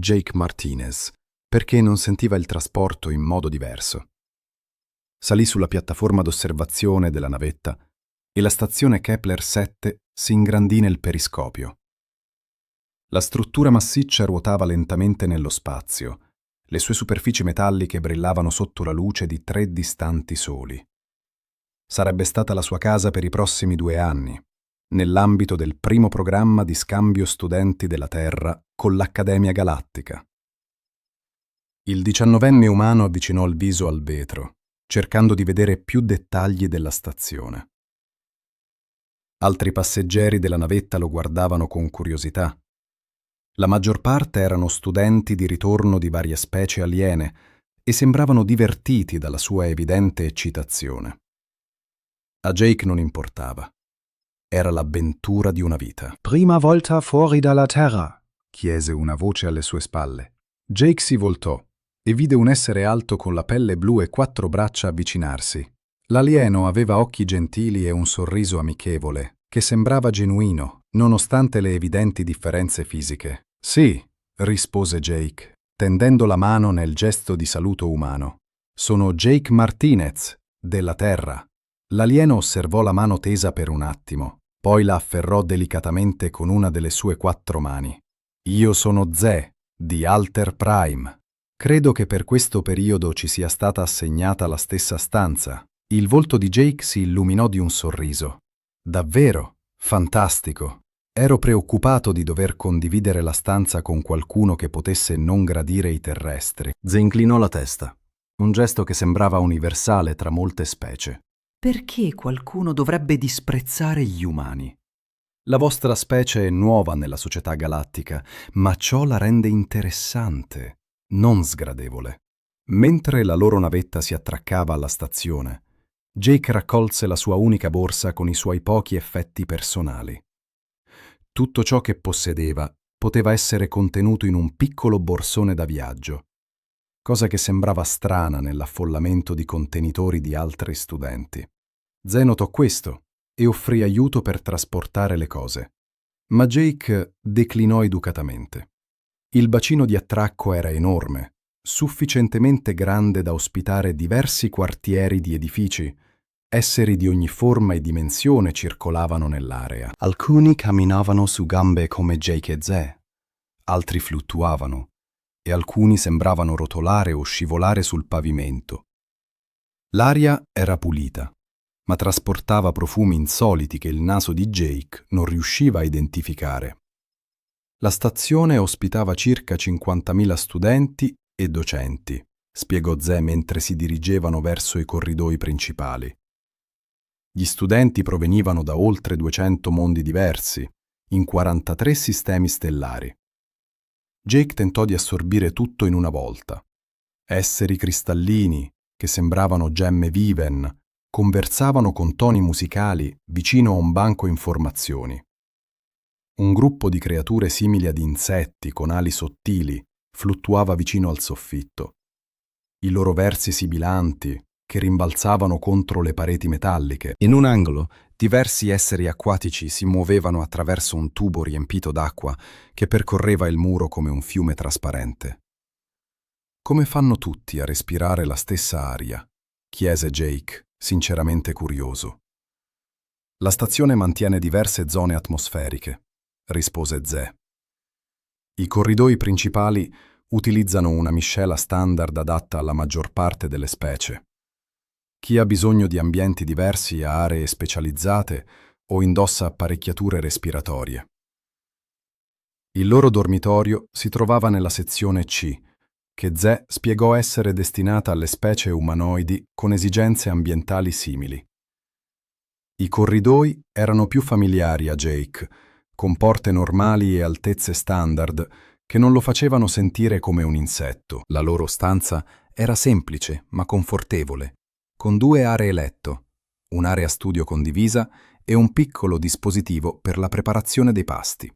Jake Martinez, perché non sentiva il trasporto in modo diverso. Salì sulla piattaforma d'osservazione della navetta e la stazione Kepler 7 si ingrandì nel periscopio. La struttura massiccia ruotava lentamente nello spazio. Le sue superfici metalliche brillavano sotto la luce di 3 distanti soli. Sarebbe stata la sua casa per i prossimi 2 anni, nell'ambito del primo programma di scambio studenti della Terra con l'Accademia Galattica. Il 19enne umano avvicinò il viso al vetro, cercando di vedere più dettagli della stazione. Altri passeggeri della navetta lo guardavano con curiosità. La maggior parte erano studenti di ritorno di varie specie aliene e sembravano divertiti dalla sua evidente eccitazione. A Jake non importava. Era l'avventura di una vita. Prima volta fuori dalla Terra, chiese una voce alle sue spalle. Jake si voltò e vide un essere alto con la pelle blu e 4 braccia avvicinarsi. L'alieno aveva occhi gentili e un sorriso amichevole, che sembrava genuino, nonostante le evidenti differenze fisiche. «Sì», rispose Jake, tendendo la mano nel gesto di saluto umano. «Sono Jake Martinez, della Terra». L'alieno osservò la mano tesa per un attimo, poi la afferrò delicatamente con una delle sue 4 mani. «Io sono Ze, di Alter Prime. Credo che per questo periodo ci sia stata assegnata la stessa stanza». Il volto di Jake si illuminò di un sorriso. «Davvero? Fantastico. Ero preoccupato di dover condividere la stanza con qualcuno che potesse non gradire i terrestri». Ze inclinò la testa, un gesto che sembrava universale tra molte specie. «Perché qualcuno dovrebbe disprezzare gli umani? La vostra specie è nuova nella società galattica, ma ciò la rende interessante, non sgradevole». Mentre la loro navetta si attraccava alla stazione, Jake raccolse la sua unica borsa con i suoi pochi effetti personali. Tutto ciò che possedeva poteva essere contenuto in un piccolo borsone da viaggio, cosa che sembrava strana nell'affollamento di contenitori di altri studenti. Ze notò questo e offrì aiuto per trasportare le cose, ma Jake declinò educatamente. Il bacino di attracco era enorme, sufficientemente grande da ospitare diversi quartieri di edifici. Esseri di ogni forma e dimensione circolavano nell'area. Alcuni camminavano su gambe come Jake e Ze, altri fluttuavano, e alcuni sembravano rotolare o scivolare sul pavimento. L'aria era pulita, ma trasportava profumi insoliti che il naso di Jake non riusciva a identificare. La stazione ospitava circa 50.000 studenti e docenti, spiegò Ze mentre si dirigevano verso i corridoi principali. Gli studenti provenivano da oltre 200 mondi diversi, in 43 sistemi stellari. Jake tentò di assorbire tutto in una volta. Esseri cristallini, che sembravano gemme viven, conversavano con toni musicali vicino a un banco informazioni. Un gruppo di creature simili ad insetti con ali sottili fluttuava vicino al soffitto. I loro versi sibilanti, che rimbalzavano contro le pareti metalliche. In un angolo, diversi esseri acquatici si muovevano attraverso un tubo riempito d'acqua che percorreva il muro come un fiume trasparente. «Come fanno tutti a respirare la stessa aria?» chiese Jake, sinceramente curioso. «La stazione mantiene diverse zone atmosferiche», rispose Ze. «I corridoi principali utilizzano una miscela standard adatta alla maggior parte delle specie. Chi ha bisogno di ambienti diversi ha aree specializzate o indossa apparecchiature respiratorie. Il loro dormitorio si trovava nella sezione C, che Ze spiegò essere destinata alle specie umanoidi con esigenze ambientali simili. I corridoi erano più familiari a Jake, con porte normali e altezze standard che non lo facevano sentire come un insetto. La loro stanza era semplice ma confortevole, con 2 aree letto, un'area studio condivisa e un piccolo dispositivo per la preparazione dei pasti.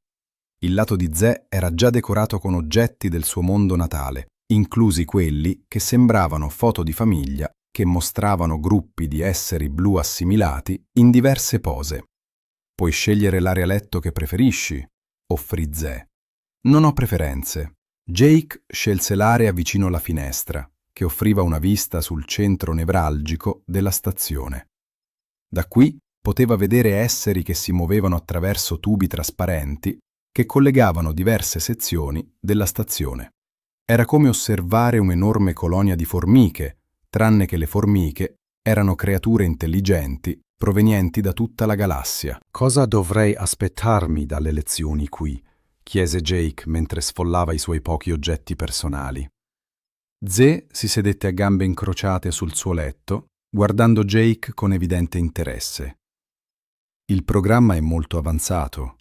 Il lato di Ze era già decorato con oggetti del suo mondo natale, inclusi quelli che sembravano foto di famiglia che mostravano gruppi di esseri blu assimilati in diverse pose. «Puoi scegliere l'area letto che preferisci», offrì Ze. «Non ho preferenze. Jake scelse l'area vicino alla finestra, che offriva una vista sul centro nevralgico della stazione. Da qui poteva vedere esseri che si muovevano attraverso tubi trasparenti che collegavano diverse sezioni della stazione. Era come osservare un'enorme colonia di formiche, tranne che le formiche erano creature intelligenti provenienti da tutta la galassia. Cosa dovrei aspettarmi dalle lezioni qui? Chiese Jake mentre sfollava i suoi pochi oggetti personali. Zee si sedette a gambe incrociate sul suo letto, guardando Jake con evidente interesse. Il programma è molto avanzato.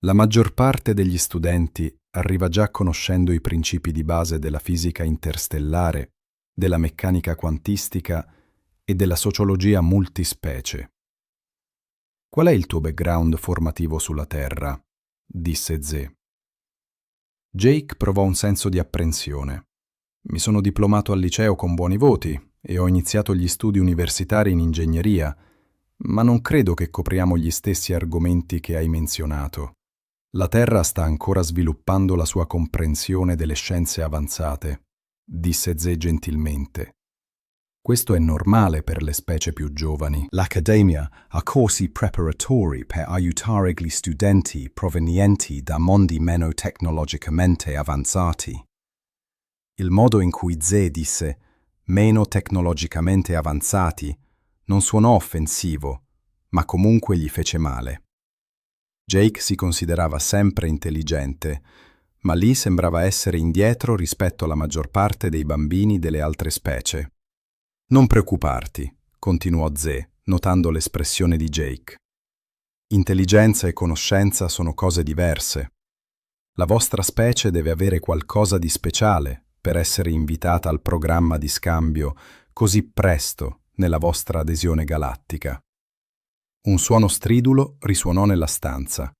La maggior parte degli studenti arriva già conoscendo i principi di base della fisica interstellare, della meccanica quantistica e della sociologia multispecie. Qual è il tuo background formativo sulla Terra? Disse Zee. Jake provò un senso di apprensione. Mi sono diplomato al liceo con buoni voti e ho iniziato gli studi universitari in ingegneria, ma non credo che copriamo gli stessi argomenti che hai menzionato. La Terra sta ancora sviluppando la sua comprensione delle scienze avanzate, disse Zee gentilmente. Questo è normale per le specie più giovani. L'Accademia ha corsi preparatori per aiutare gli studenti provenienti da mondi meno tecnologicamente avanzati. Il modo in cui Zee disse «meno tecnologicamente avanzati» non suonò offensivo, ma comunque gli fece male. Jake si considerava sempre intelligente, ma lì sembrava essere indietro rispetto alla maggior parte dei bambini delle altre specie. «Non preoccuparti», continuò Zee, notando l'espressione di Jake. «Intelligenza e conoscenza sono cose diverse. La vostra specie deve avere qualcosa di speciale per essere invitata al programma di scambio così presto nella vostra adesione galattica». Un suono stridulo risuonò nella stanza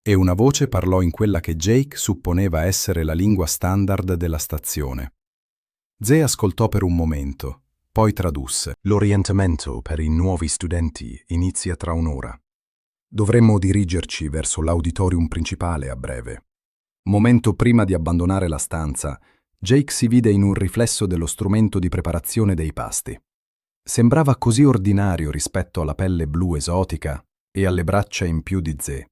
e una voce parlò in quella che Jake supponeva essere la lingua standard della stazione. Zee ascoltò per un momento, poi tradusse. «L'orientamento per i nuovi studenti inizia tra un'ora. Dovremmo dirigerci verso l'auditorium principale a breve». Momento prima di abbandonare la stanza, Jake si vide in un riflesso dello strumento di preparazione dei pasti. Sembrava così ordinario rispetto alla pelle blu esotica e alle braccia in più di Zee.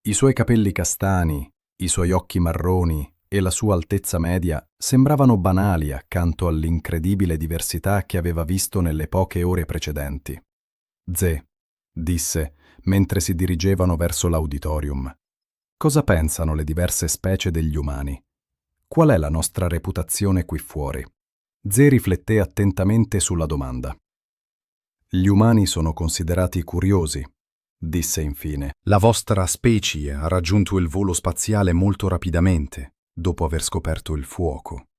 I suoi capelli castani, i suoi occhi marroni e la sua altezza media sembravano banali accanto all'incredibile diversità che aveva visto nelle poche ore precedenti. «Zee», disse, mentre si dirigevano verso l'auditorium, «cosa pensano le diverse specie degli umani? Qual è la nostra reputazione qui fuori?» Zee rifletté attentamente sulla domanda. «Gli umani sono considerati curiosi», disse infine. «La vostra specie ha raggiunto il volo spaziale molto rapidamente, dopo aver scoperto il fuoco.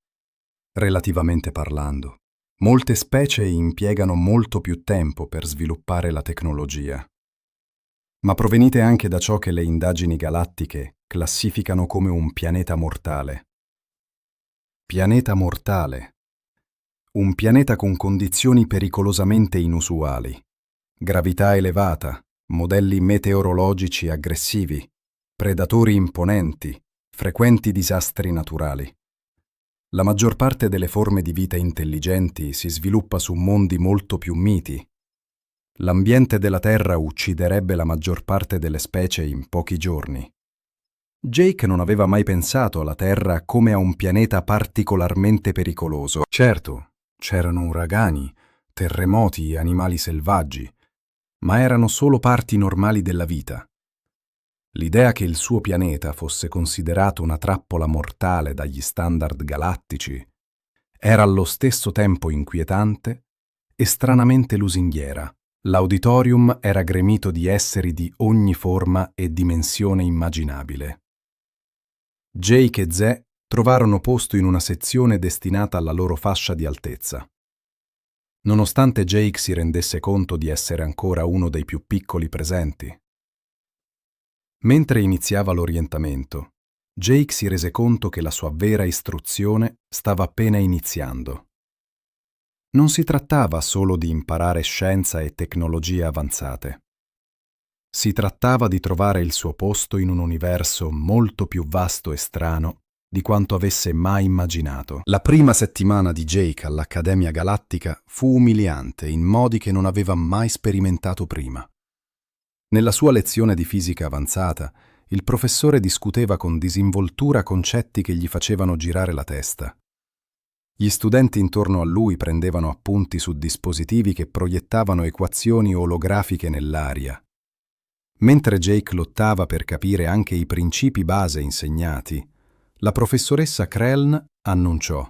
Relativamente parlando, molte specie impiegano molto più tempo per sviluppare la tecnologia. Ma provenite anche da ciò che le indagini galattiche classificano come un pianeta mortale. Pianeta mortale. Un pianeta con condizioni pericolosamente inusuali, gravità elevata, modelli meteorologici aggressivi, predatori imponenti, frequenti disastri naturali. La maggior parte delle forme di vita intelligenti si sviluppa su mondi molto più miti. L'ambiente della Terra ucciderebbe la maggior parte delle specie in pochi giorni. Jake non aveva mai pensato alla Terra come a un pianeta particolarmente pericoloso. Certo, c'erano uragani, terremoti e animali selvaggi, ma erano solo parti normali della vita. L'idea che il suo pianeta fosse considerato una trappola mortale dagli standard galattici era allo stesso tempo inquietante e stranamente lusinghiera. L'auditorium era gremito di esseri di ogni forma e dimensione immaginabile. Jake e Zee trovarono posto in una sezione destinata alla loro fascia di altezza. Nonostante Jake si rendesse conto di essere ancora uno dei più piccoli presenti. Mentre iniziava l'orientamento, Jake si rese conto che la sua vera istruzione stava appena iniziando. Non si trattava solo di imparare scienza e tecnologie avanzate. Si trattava di trovare il suo posto in un universo molto più vasto e strano di quanto avesse mai immaginato. La prima settimana di Jake all'Accademia Galattica fu umiliante in modi che non aveva mai sperimentato prima. Nella sua lezione di fisica avanzata, il professore discuteva con disinvoltura concetti che gli facevano girare la testa. Gli studenti intorno a lui prendevano appunti su dispositivi che proiettavano equazioni olografiche nell'aria. Mentre Jake lottava per capire anche i principi base insegnati, la professoressa Krelln annunciò: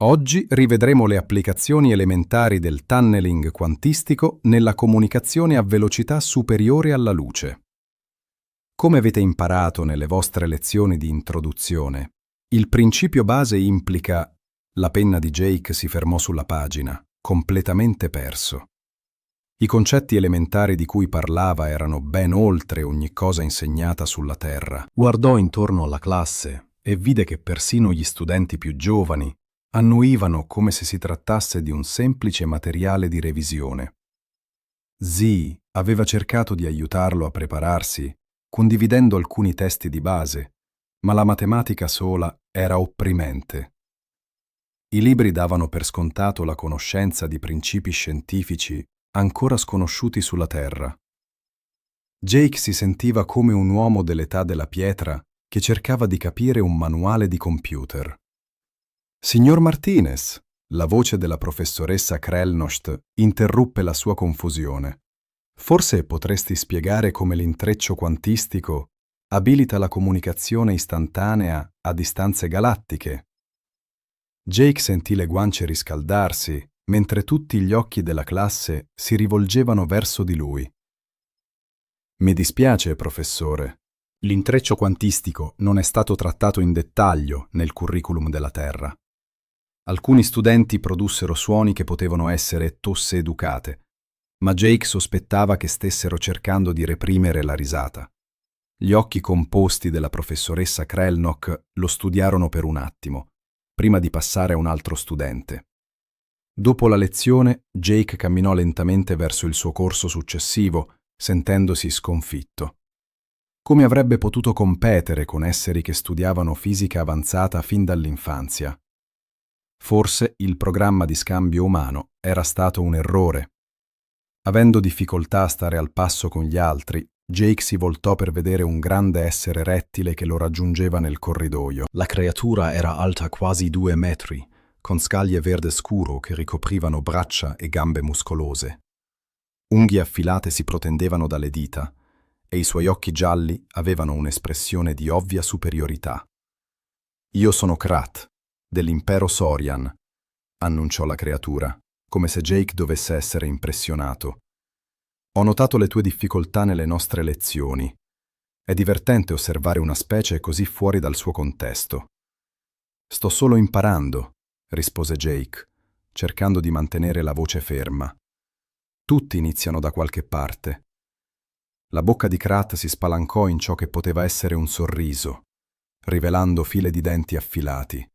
«Oggi rivedremo le applicazioni elementari del tunneling quantistico nella comunicazione a velocità superiore alla luce. Come avete imparato nelle vostre lezioni di introduzione, il principio base implica...» La penna di Jake si fermò sulla pagina, completamente perso. I concetti elementari di cui parlava erano ben oltre ogni cosa insegnata sulla Terra. Guardò intorno alla classe e vide che persino gli studenti più giovani annuivano come se si trattasse di un semplice materiale di revisione. Zee aveva cercato di aiutarlo a prepararsi, condividendo alcuni testi di base, ma la matematica sola era opprimente. I libri davano per scontato la conoscenza di principi scientifici ancora sconosciuti sulla Terra. Jake si sentiva come un uomo dell'età della pietra che cercava di capire un manuale di computer. «Signor Martinez», la voce della professoressa Krellnost interruppe la sua confusione. «Forse potresti spiegare come l'intreccio quantistico abilita la comunicazione istantanea a distanze galattiche?» Jake sentì le guance riscaldarsi mentre tutti gli occhi della classe si rivolgevano verso di lui. «Mi dispiace, professore. L'intreccio quantistico non è stato trattato in dettaglio nel curriculum della Terra. Alcuni studenti produssero suoni che potevano essere tosse educate, ma Jake sospettava che stessero cercando di reprimere la risata. Gli occhi composti della professoressa Krellnock lo studiarono per un attimo, prima di passare a un altro studente. Dopo la lezione, Jake camminò lentamente verso il suo corso successivo, sentendosi sconfitto. Come avrebbe potuto competere con esseri che studiavano fisica avanzata fin dall'infanzia? Forse il programma di scambio umano era stato un errore. Avendo difficoltà a stare al passo con gli altri, Jake si voltò per vedere un grande essere rettile che lo raggiungeva nel corridoio. La creatura era alta quasi 2 metri, con scaglie verde scuro che ricoprivano braccia e gambe muscolose. Unghie affilate si protendevano dalle dita e i suoi occhi gialli avevano un'espressione di ovvia superiorità. «Io sono Krat, dell'impero Sorian», annunciò la creatura, come se Jake dovesse essere impressionato. «Ho notato le tue difficoltà nelle nostre lezioni. È divertente osservare una specie così fuori dal suo contesto». «Sto solo imparando», rispose Jake, cercando di mantenere la voce ferma. «Tutti iniziano da qualche parte». La bocca di Krat si spalancò in ciò che poteva essere un sorriso, rivelando file di denti affilati.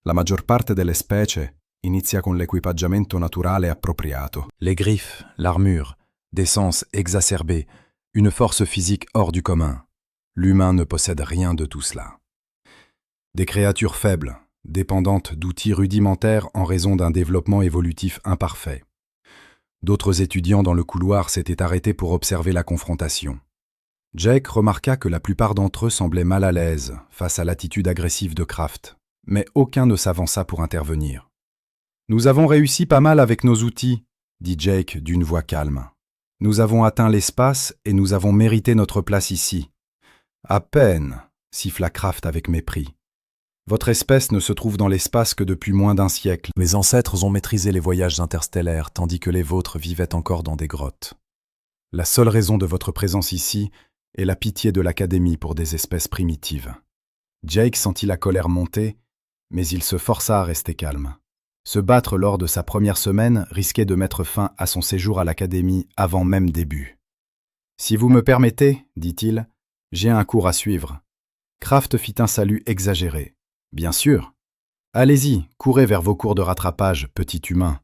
La maggior parte delle specie inizia con l'equipaggiamento naturale appropriato. Les griffes, l'armure, des sens exacerbés, une force physique hors du commun. L'humain ne possède rien de tout cela. Des créatures faibles, dépendantes d'outils rudimentaires en raison d'un développement évolutif imparfait. D'autres étudiants dans le couloir s'étaient arrêtés pour observer la confrontation. Jake remarqua que la plupart d'entre eux semblaient mal à l'aise face à l'attitude agressive de Kraft, mais aucun ne s'avança pour intervenir. « Nous avons réussi pas mal avec nos outils », dit Jake d'une voix calme. « Nous avons atteint l'espace et nous avons mérité notre place ici. »« À peine », siffla Kraft avec mépris. « Votre espèce ne se trouve dans l'espace que depuis moins d'1 siècle. Mes ancêtres ont maîtrisé les voyages interstellaires, tandis que les vôtres vivaient encore dans des grottes. La seule raison de votre présence ici est la pitié de l'Académie pour des espèces primitives. » Jake sentit la colère monter, mais il se força à rester calme. Se battre lors de sa première semaine risquait de mettre fin à son séjour à l'Académie avant même début. « Si vous me permettez, dit-il, j'ai un cours à suivre. » Kraft fit un salut exagéré. « Bien sûr. Allez-y, courez vers vos cours de rattrapage, petit humain. »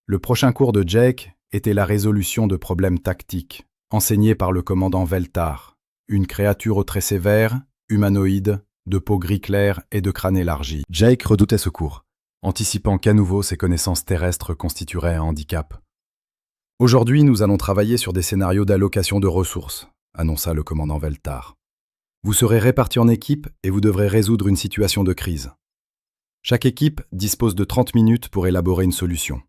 Le prochain cours de Jake était la résolution de problèmes tactiques, enseigné par le commandant Veltar, une créature aux traits sévères, humanoïde, de peau gris clair et de crâne élargi. Jake redoutait ce cours, anticipant qu'à nouveau ses connaissances terrestres constitueraient un handicap. « Aujourd'hui, nous allons travailler sur des scénarios d'allocation de ressources », annonça le commandant Veltar. « Vous serez répartis en équipes et vous devrez résoudre une situation de crise. Chaque équipe dispose de 30 minutes pour élaborer une solution. »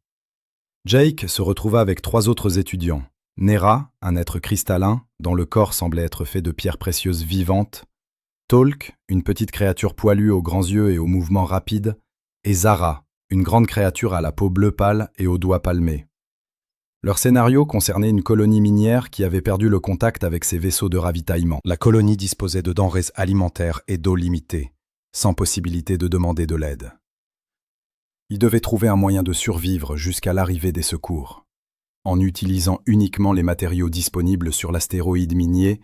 Jake se retrouva avec 3 autres étudiants. Nera, un être cristallin, dont le corps semblait être fait de pierres précieuses vivantes, Talk, une petite créature poilue aux grands yeux et aux mouvements rapides, et Zara, une grande créature à la peau bleu pâle et aux doigts palmés. Leur scénario concernait une colonie minière qui avait perdu le contact avec ses vaisseaux de ravitaillement. La colonie disposait de denrées alimentaires et d'eau limitée, sans possibilité de demander de l'aide. Ils devaient trouver un moyen de survivre jusqu'à l'arrivée des secours. En utilisant uniquement les matériaux disponibles sur l'astéroïde minier,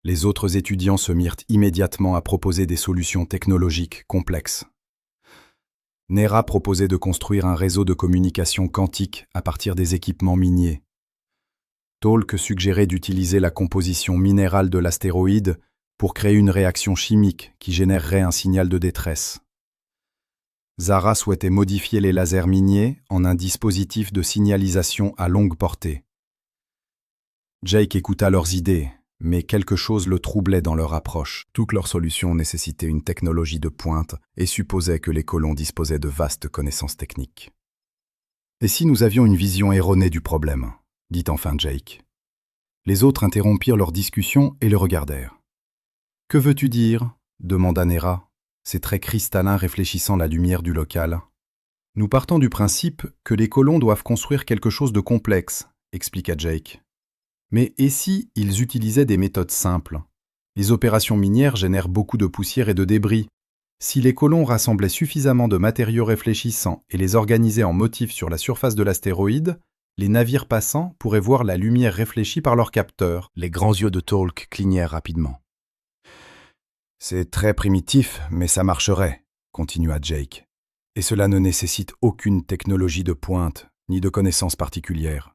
les autres étudiants se mirent immédiatement à proposer des solutions technologiques complexes. Nera proposait de construire un réseau de communication quantique à partir des équipements miniers. Talk suggérait d'utiliser la composition minérale de l'astéroïde pour créer une réaction chimique qui générerait un signal de détresse. Zara souhaitait modifier les lasers miniers en un dispositif de signalisation à longue portée. Jake écouta leurs idées, mais quelque chose le troublait dans leur approche. Toutes leurs solutions nécessitaient une technologie de pointe et supposaient que les colons disposaient de vastes connaissances techniques. « Et si nous avions une vision erronée du problème ?» dit enfin Jake. Les autres interrompirent leur discussion et le regardèrent. « Que veux-tu dire ?» demanda Nera, ses traits cristallins réfléchissant la lumière du local. « Nous partons du principe que les colons doivent construire quelque chose de complexe, expliqua Jake. Mais et si ils utilisaient des méthodes simples? Les opérations minières génèrent beaucoup de poussière et de débris. Si les colons rassemblaient suffisamment de matériaux réfléchissants et les organisaient en motifs sur la surface de l'astéroïde, les navires passants pourraient voir la lumière réfléchie par leurs capteurs. » Les grands yeux de Talk clignèrent rapidement. « C'est très primitif, mais ça marcherait, » continua Jake. « Et cela ne nécessite aucune technologie de pointe, ni de connaissances particulières.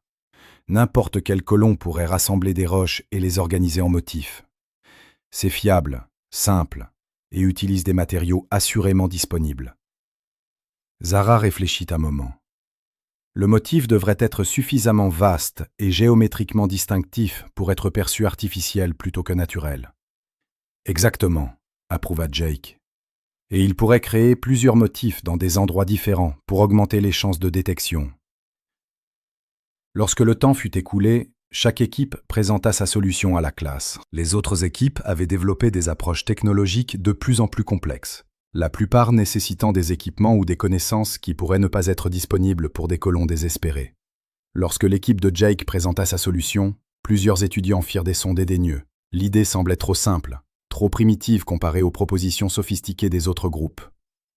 N'importe quel colon pourrait rassembler des roches et les organiser en motifs. C'est fiable, simple, et utilise des matériaux assurément disponibles. » Zara réfléchit un moment. Le motif devrait être suffisamment vaste et géométriquement distinctif pour être perçu artificiel plutôt que naturel. « Exactement, » approuva Jake. « Et il pourrait créer plusieurs motifs dans des endroits différents pour augmenter les chances de détection. » Lorsque le temps fut écoulé, chaque équipe présenta sa solution à la classe. Les autres équipes avaient développé des approches technologiques de plus en plus complexes, la plupart nécessitant des équipements ou des connaissances qui pourraient ne pas être disponibles pour des colons désespérés. Lorsque l'équipe de Jake présenta sa solution, plusieurs étudiants firent des sons dédaigneux. L'idée semblait trop simple, trop primitive comparée aux propositions sophistiquées des autres groupes.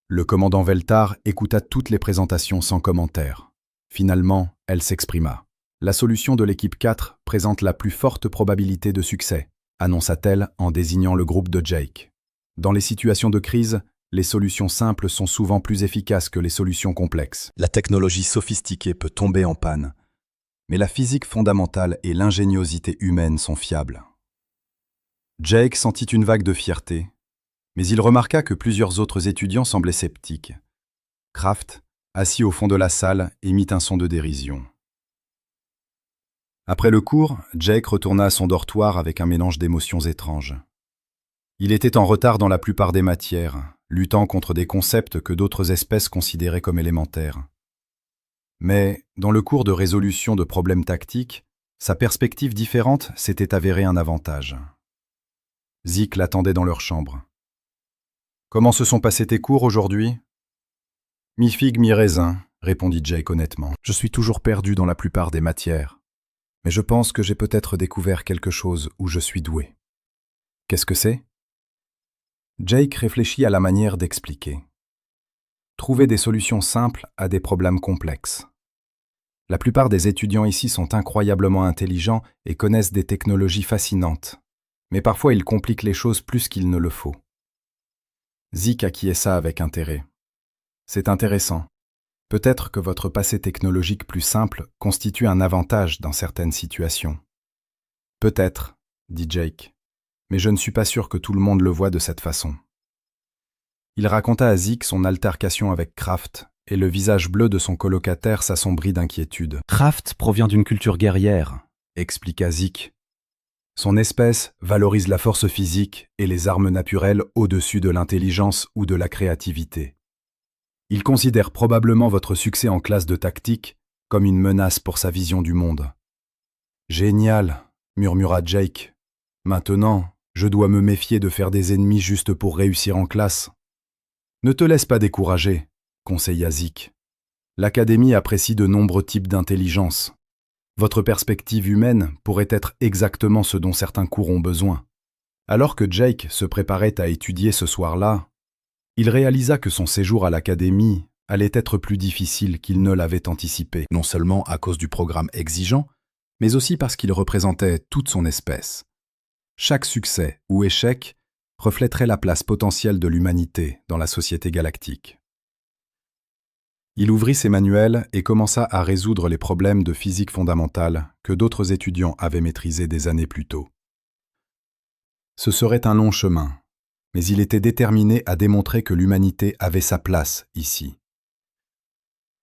Le commandant Veltar écouta toutes les présentations sans commentaire. Finalement, elle s'exprima. « La solution de l'équipe 4 présente la plus forte probabilité de succès », annonça-t-elle en désignant le groupe de Jake. « Dans les situations de crise, les solutions simples sont souvent plus efficaces que les solutions complexes. La technologie sophistiquée peut tomber en panne, mais la physique fondamentale et l'ingéniosité humaine sont fiables. » Jake sentit une vague de fierté, mais il remarqua que plusieurs autres étudiants semblaient sceptiques. Kraft, assis au fond de la salle, émit un son de dérision. Après le cours, Jake retourna à son dortoir avec un mélange d'émotions étranges. Il était en retard dans la plupart des matières, luttant contre des concepts que d'autres espèces considéraient comme élémentaires. Mais, dans le cours de résolution de problèmes tactiques, sa perspective différente s'était avérée un avantage. Zeke l'attendait dans leur chambre. « Comment se sont passés tes cours aujourd'hui ?»« Mi-figue, mi-raisin, » répondit Jake honnêtement. « Je suis toujours perdu dans la plupart des matières. Mais je pense que j'ai peut-être découvert quelque chose où je suis doué. » « Qu'est-ce que c'est ?» Jake réfléchit à la manière d'expliquer. Trouver des solutions simples à des problèmes complexes. La plupart des étudiants ici sont incroyablement intelligents et connaissent des technologies fascinantes, mais parfois ils compliquent les choses plus qu'il ne le faut. Zeke acquiesça avec intérêt. « C'est intéressant. Peut-être que votre passé technologique plus simple constitue un avantage dans certaines situations. »« Peut-être, » dit Jake, « mais je ne suis pas sûr que tout le monde le voit de cette façon. » Il raconta à Zeke son altercation avec Kraft, et le visage bleu de son colocataire s'assombrit d'inquiétude. « Kraft provient d'une culture guerrière », expliqua Zeke. « Son espèce valorise la force physique et les armes naturelles au-dessus de l'intelligence ou de la créativité. Il considère probablement votre succès en classe de tactique comme une menace pour sa vision du monde. »« Génial !» murmura Jake. « Maintenant, je dois me méfier de faire des ennemis juste pour réussir en classe. »« Ne te laisse pas décourager, » conseilla Zeke. « L'Académie apprécie de nombreux types d'intelligence. Votre perspective humaine pourrait être exactement ce dont certains cours ont besoin. » Alors que Jake se préparait à étudier ce soir-là, il réalisa que son séjour à l'Académie allait être plus difficile qu'il ne l'avait anticipé, non seulement à cause du programme exigeant, mais aussi parce qu'il représentait toute son espèce. Chaque succès ou échec reflèterait la place potentielle de l'humanité dans la société galactique. Il ouvrit ses manuels et commença à résoudre les problèmes de physique fondamentale que d'autres étudiants avaient maîtrisés des années plus tôt. Ce serait un long chemin, mais il était déterminé à démontrer que l'humanité avait sa place ici.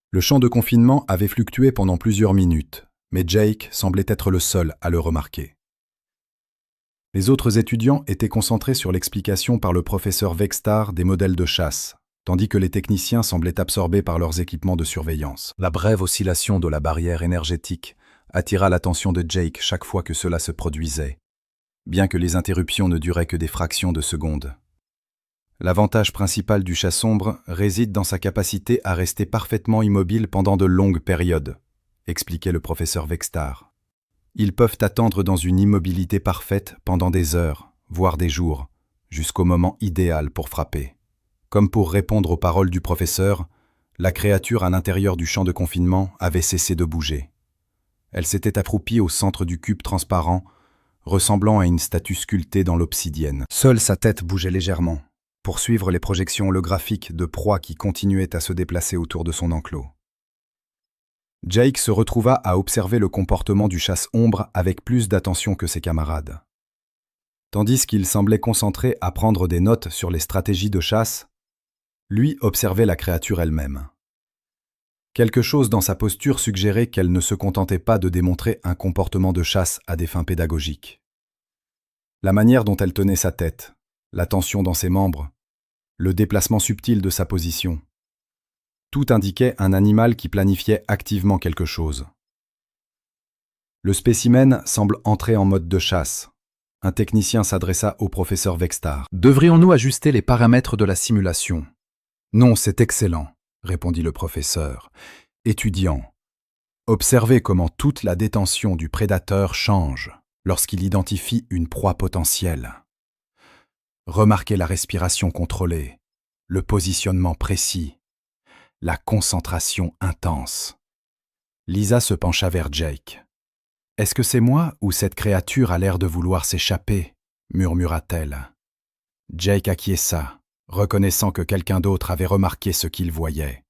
Le champ de confinement avait fluctué pendant plusieurs minutes, mais Jake semblait être le seul à le remarquer. Les autres étudiants étaient concentrés sur l'explication par le professeur Vextar des modèles de chasse, tandis que les techniciens semblaient absorbés par leurs équipements de surveillance. La brève oscillation de la barrière énergétique attira l'attention de Jake chaque fois que cela se produisait, bien que les interruptions ne duraient que des fractions de secondes. L'avantage principal du chat sombre réside dans sa capacité à rester parfaitement immobile pendant de longues périodes, expliquait le professeur Vextar. Ils peuvent attendre dans une immobilité parfaite pendant des heures, voire des jours, jusqu'au moment idéal pour frapper. Comme pour répondre aux paroles du professeur, la créature à l'intérieur du champ de confinement avait cessé de bouger. Elle s'était accroupie au centre du cube transparent, ressemblant à une statue sculptée dans l'obsidienne. Seule sa tête bougeait légèrement, pour suivre les projections holographiques de proies qui continuaient à se déplacer autour de son enclos. Jake se retrouva à observer le comportement du chasse-ombre avec plus d'attention que ses camarades. Tandis qu'il semblait concentré à prendre des notes sur les stratégies de chasse, lui observait la créature elle-même. Quelque chose dans sa posture suggérait qu'elle ne se contentait pas de démontrer un comportement de chasse à des fins pédagogiques. La manière dont elle tenait sa tête, la tension dans ses membres, le déplacement subtil de sa position, tout indiquait un animal qui planifiait activement quelque chose. Le spécimen semble entrer en mode de chasse. Un technicien s'adressa au professeur Vextar. « Devrions-nous ajuster les paramètres de la simulation ?»« Non, c'est excellent, » répondit le professeur. « Étudiant, observez comment toute la détention du prédateur change lorsqu'il identifie une proie potentielle. Remarquez la respiration contrôlée, le positionnement précis, la concentration intense. » Lisa se pencha vers Jake. « Est-ce que c'est moi ou cette créature a l'air de vouloir s'échapper ?» murmura-t-elle. Jake acquiesça, reconnaissant que quelqu'un d'autre avait remarqué ce qu'il voyait.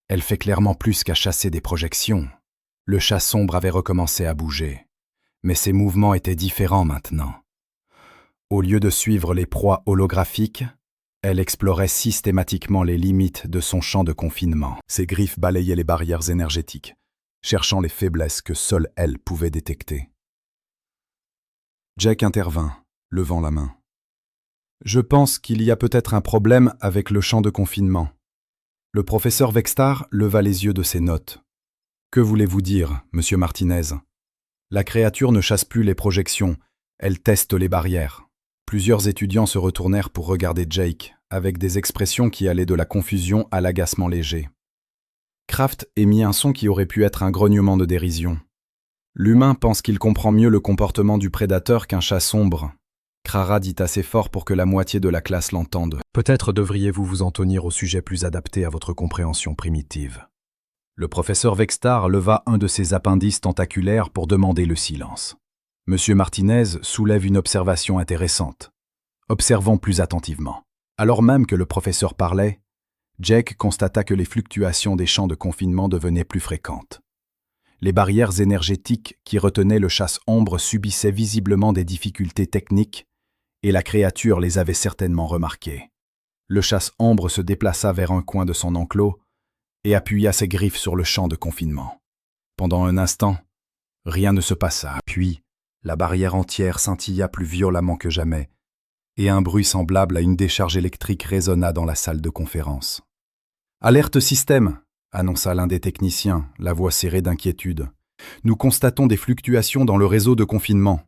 Elle fait clairement plus qu'à chasser des projections. Le chat sombre avait recommencé à bouger, mais ses mouvements étaient différents maintenant. Au lieu de suivre les proies holographiques, elle explorait systématiquement les limites de son champ de confinement. Ses griffes balayaient les barrières énergétiques, cherchant les faiblesses que seule elle pouvait détecter. Jake intervint, levant la main. « Je pense qu'il y a peut-être un problème avec le champ de confinement. » Le professeur Vextar leva les yeux de ses notes. « Que voulez-vous dire, monsieur Martinez ? La créature ne chasse plus les projections, elle teste les barrières. » Plusieurs étudiants se retournèrent pour regarder Jake, avec des expressions qui allaient de la confusion à l'agacement léger. Kraft émit un son qui aurait pu être un grognement de dérision. L'humain pense qu'il comprend mieux le comportement du prédateur qu'un chat sombre. Krara dit assez fort pour que la moitié de la classe l'entende. Peut-être devriez-vous vous en tenir au sujet plus adapté à votre compréhension primitive. Le professeur Vextar leva un de ses appendices tentaculaires pour demander le silence. Monsieur Martinez soulève une observation intéressante. Observons plus attentivement. Alors même que le professeur parlait, Jake constata que les fluctuations des champs de confinement devenaient plus fréquentes. Les barrières énergétiques qui retenaient le chasse-ombre subissaient visiblement des difficultés techniques et la créature les avait certainement remarquées. Le chasse-ombre se déplaça vers un coin de son enclos et appuya ses griffes sur le champ de confinement. Pendant un instant, rien ne se passa, puis la barrière entière scintilla plus violemment que jamais, et un bruit semblable à une décharge électrique résonna dans la salle de conférence. « Alerte système !» annonça l'un des techniciens, la voix serrée d'inquiétude. « Nous constatons des fluctuations dans le réseau de confinement. »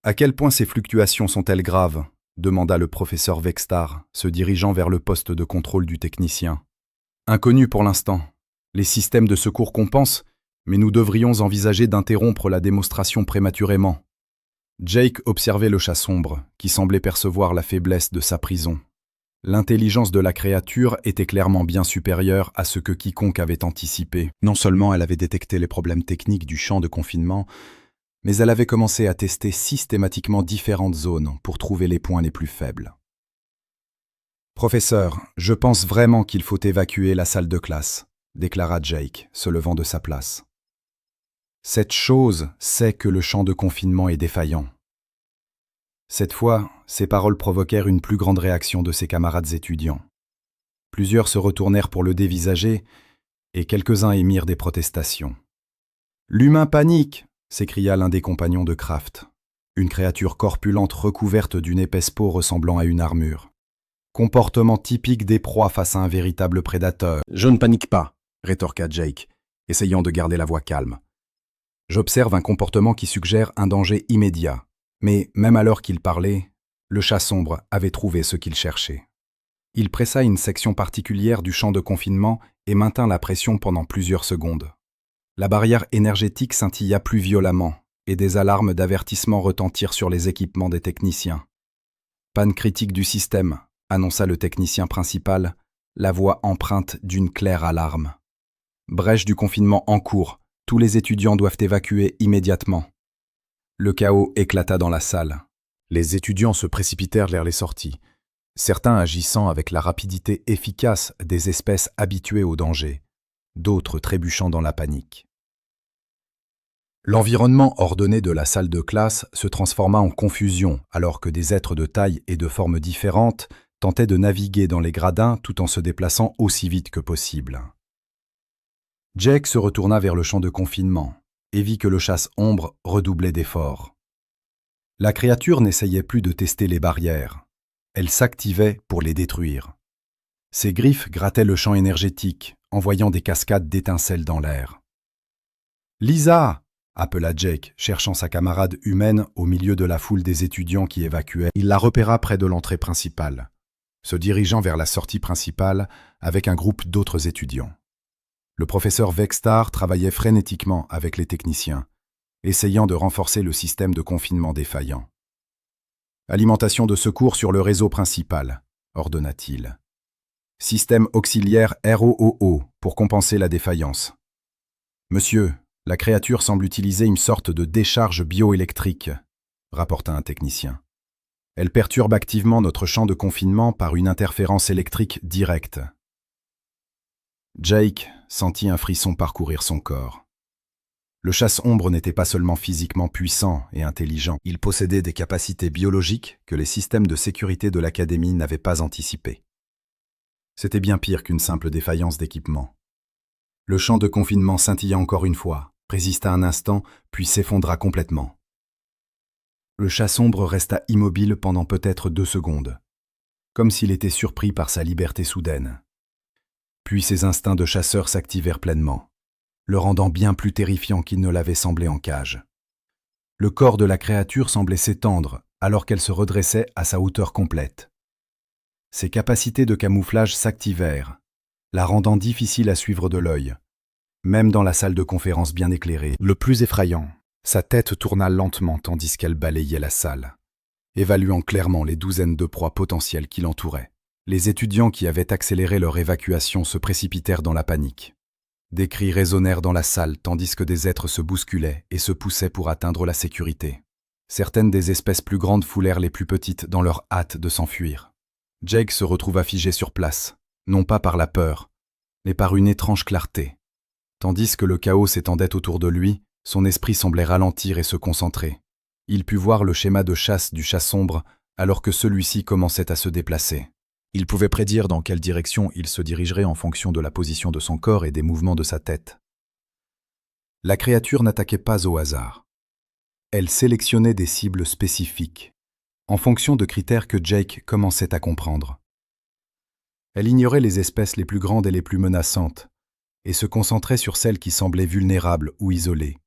« À quel point ces fluctuations sont-elles graves ?» demanda le professeur Vextar, se dirigeant vers le poste de contrôle du technicien. « Inconnu pour l'instant. Les systèmes de secours compensent, mais nous devrions envisager d'interrompre la démonstration prématurément. » Jake observait le chat sombre, qui semblait percevoir la faiblesse de sa prison. L'intelligence de la créature était clairement bien supérieure à ce que quiconque avait anticipé. Non seulement elle avait détecté les problèmes techniques du champ de confinement, mais elle avait commencé à tester systématiquement différentes zones pour trouver les points les plus faibles. « Professeur, je pense vraiment qu'il faut évacuer la salle de classe », déclara Jake, se levant de sa place. « Cette chose sait que le champ de confinement est défaillant. » Cette fois, ces paroles provoquèrent une plus grande réaction de ses camarades étudiants. Plusieurs se retournèrent pour le dévisager, et quelques-uns émirent des protestations. « L'humain panique !» s'écria l'un des compagnons de Kraft, une créature corpulente recouverte d'une épaisse peau ressemblant à une armure. Comportement typique des proies face à un véritable prédateur. « Je ne panique pas », rétorqua Jake, essayant de garder la voix calme. « J'observe un comportement qui suggère un danger immédiat, mais même alors qu'il parlait, le chat sombre avait trouvé ce qu'il cherchait. Il pressa une section particulière du champ de confinement et maintint la pression pendant plusieurs secondes. La barrière énergétique scintilla plus violemment, et des alarmes d'avertissement retentirent sur les équipements des techniciens. « Panne critique du système », annonça le technicien principal, la voix empreinte d'une claire alarme. « Brèche du confinement en cours, tous les étudiants doivent évacuer immédiatement. » Le chaos éclata dans la salle. Les étudiants se précipitèrent vers les sorties, certains agissant avec la rapidité efficace des espèces habituées au danger, d'autres trébuchant dans la panique. L'environnement ordonné de la salle de classe se transforma en confusion alors que des êtres de taille et de formes différentes tentaient de naviguer dans les gradins tout en se déplaçant aussi vite que possible. Jake se retourna vers le champ de confinement et vit que le chasse-ombre redoublait d'efforts. La créature n'essayait plus de tester les barrières, elle s'activait pour les détruire. Ses griffes grattaient le champ énergétique, envoyant des cascades d'étincelles dans l'air. « Lisa !» appela Jake, cherchant sa camarade humaine au milieu de la foule des étudiants qui évacuaient. Il la repéra près de l'entrée principale, se dirigeant vers la sortie principale avec un groupe d'autres étudiants. Le professeur Vextar travaillait frénétiquement avec les techniciens, essayant de renforcer le système de confinement défaillant. « Alimentation de secours sur le réseau principal », ordonna-t-il. « Système auxiliaire ROOO pour compenser la défaillance. »« Monsieur, la créature semble utiliser une sorte de décharge bioélectrique », rapporta un technicien. « Elle perturbe activement notre champ de confinement par une interférence électrique directe. » Jake sentit un frisson parcourir son corps. Le chasse-ombre n'était pas seulement physiquement puissant et intelligent, il possédait des capacités biologiques que les systèmes de sécurité de l'Académie n'avaient pas anticipées. C'était bien pire qu'une simple défaillance d'équipement. Le champ de confinement scintilla encore une fois, résista un instant, puis s'effondra complètement. Le chasse-ombre resta immobile pendant peut-être 2 secondes, comme s'il était surpris par sa liberté soudaine. Puis ses instincts de chasseur s'activèrent pleinement, le rendant bien plus terrifiant qu'il ne l'avait semblé en cage. Le corps de la créature semblait s'étendre alors qu'elle se redressait à sa hauteur complète. Ses capacités de camouflage s'activèrent, la rendant difficile à suivre de l'œil, même dans la salle de conférence bien éclairée. Le plus effrayant, sa tête tourna lentement tandis qu'elle balayait la salle, évaluant clairement les douzaines de proies potentielles qui l'entouraient. Les étudiants qui avaient accéléré leur évacuation se précipitèrent dans la panique. Des cris résonnèrent dans la salle tandis que des êtres se bousculaient et se poussaient pour atteindre la sécurité. Certaines des espèces plus grandes foulèrent les plus petites dans leur hâte de s'enfuir. Jake se retrouva figé sur place, non pas par la peur, mais par une étrange clarté. Tandis que le chaos s'étendait autour de lui, son esprit semblait ralentir et se concentrer. Il put voir le schéma de chasse du chat sombre alors que celui-ci commençait à se déplacer. Il pouvait prédire dans quelle direction il se dirigerait en fonction de la position de son corps et des mouvements de sa tête. La créature n'attaquait pas au hasard. Elle sélectionnait des cibles spécifiques, en fonction de critères que Jake commençait à comprendre. Elle ignorait les espèces les plus grandes et les plus menaçantes, et se concentrait sur celles qui semblaient vulnérables ou isolées.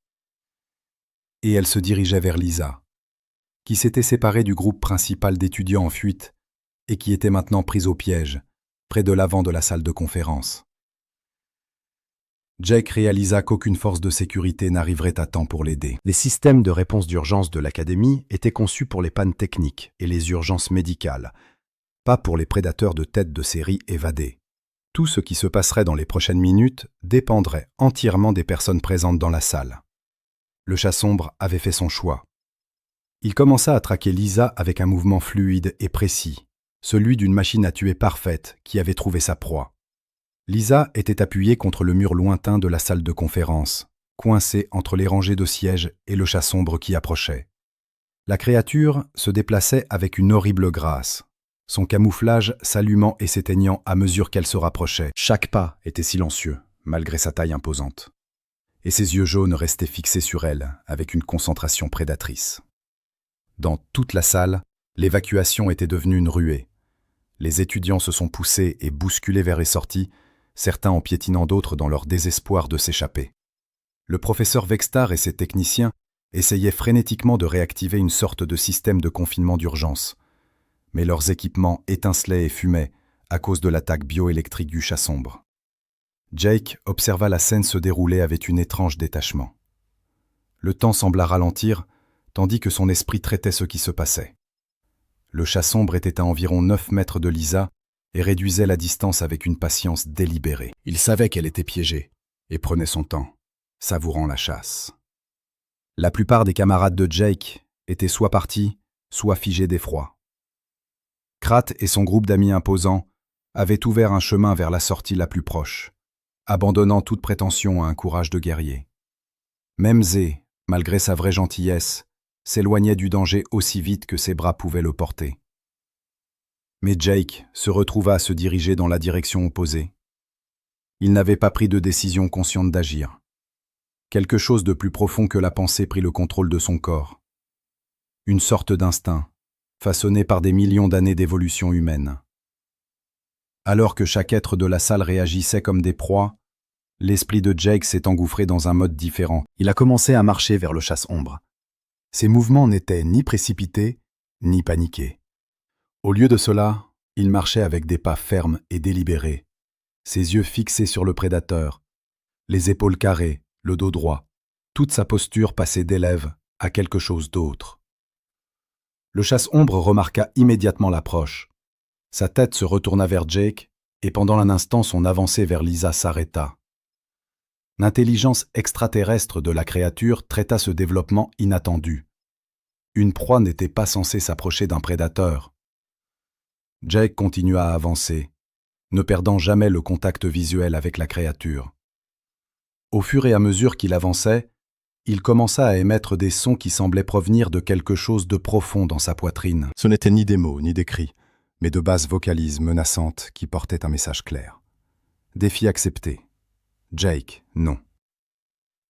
Et elle se dirigeait vers Lisa, qui s'était séparée du groupe principal d'étudiants en fuite et qui était maintenant prise au piège, près de l'avant de la salle de conférence. Jake réalisa qu'aucune force de sécurité n'arriverait à temps pour l'aider. Les systèmes de réponse d'urgence de l'Académie étaient conçus pour les pannes techniques et les urgences médicales, pas pour les prédateurs de têtes de série évadés. Tout ce qui se passerait dans les prochaines minutes dépendrait entièrement des personnes présentes dans la salle. Le chat sombre avait fait son choix. Il commença à traquer Lisa avec un mouvement fluide et précis, celui d'une machine à tuer parfaite qui avait trouvé sa proie. Lisa était appuyée contre le mur lointain de la salle de conférence, coincée entre les rangées de sièges et le chat sombre qui approchait. La créature se déplaçait avec une horrible grâce, son camouflage s'allumant et s'éteignant à mesure qu'elle se rapprochait. Chaque pas était silencieux, malgré sa taille imposante. Et ses yeux jaunes restaient fixés sur elle, avec une concentration prédatrice. Dans toute la salle, l'évacuation était devenue une ruée. Les étudiants se sont poussés et bousculés vers les sorties, certains en piétinant d'autres dans leur désespoir de s'échapper. Le professeur Vextar et ses techniciens essayaient frénétiquement de réactiver une sorte de système de confinement d'urgence, mais leurs équipements étincelaient et fumaient à cause de l'attaque bioélectrique du chat sombre. Jake observa la scène se dérouler avec un étrange détachement. Le temps sembla ralentir, tandis que son esprit traitait ce qui se passait. Le chat sombre était à environ 9 mètres de Lisa et réduisait la distance avec une patience délibérée. Il savait qu'elle était piégée et prenait son temps, savourant la chasse. La plupart des camarades de Jake étaient soit partis, soit figés d'effroi. Krat et son groupe d'amis imposants avaient ouvert un chemin vers la sortie la plus proche, abandonnant toute prétention à un courage de guerrier. Même Zé, malgré sa vraie gentillesse, s'éloignait du danger aussi vite que ses bras pouvaient le porter. Mais Jake se retrouva à se diriger dans la direction opposée. Il n'avait pas pris de décision consciente d'agir. Quelque chose de plus profond que la pensée prit le contrôle de son corps. Une sorte d'instinct, façonné par des millions d'années d'évolution humaine. Alors que chaque être de la salle réagissait comme des proies, l'esprit de Jake s'est engouffré dans un mode différent. Il a commencé à marcher vers le chasse-ombre. Ses mouvements n'étaient ni précipités, ni paniqués. Au lieu de cela, il marchait avec des pas fermes et délibérés, ses yeux fixés sur le prédateur, les épaules carrées, le dos droit. Toute sa posture passait d'élève à quelque chose d'autre. Le chasse-ombre remarqua immédiatement l'approche. Sa tête se retourna vers Jake, et pendant un instant son avancée vers Lisa s'arrêta. L'intelligence extraterrestre de la créature traita ce développement inattendu. Une proie n'était pas censée s'approcher d'un prédateur. Jake continua à avancer, ne perdant jamais le contact visuel avec la créature. Au fur et à mesure qu'il avançait, il commença à émettre des sons qui semblaient provenir de quelque chose de profond dans sa poitrine. Ce n'étaient ni des mots, ni des cris, mais de basses vocalises menaçantes qui portaient un message clair. Défi accepté. Jake, non.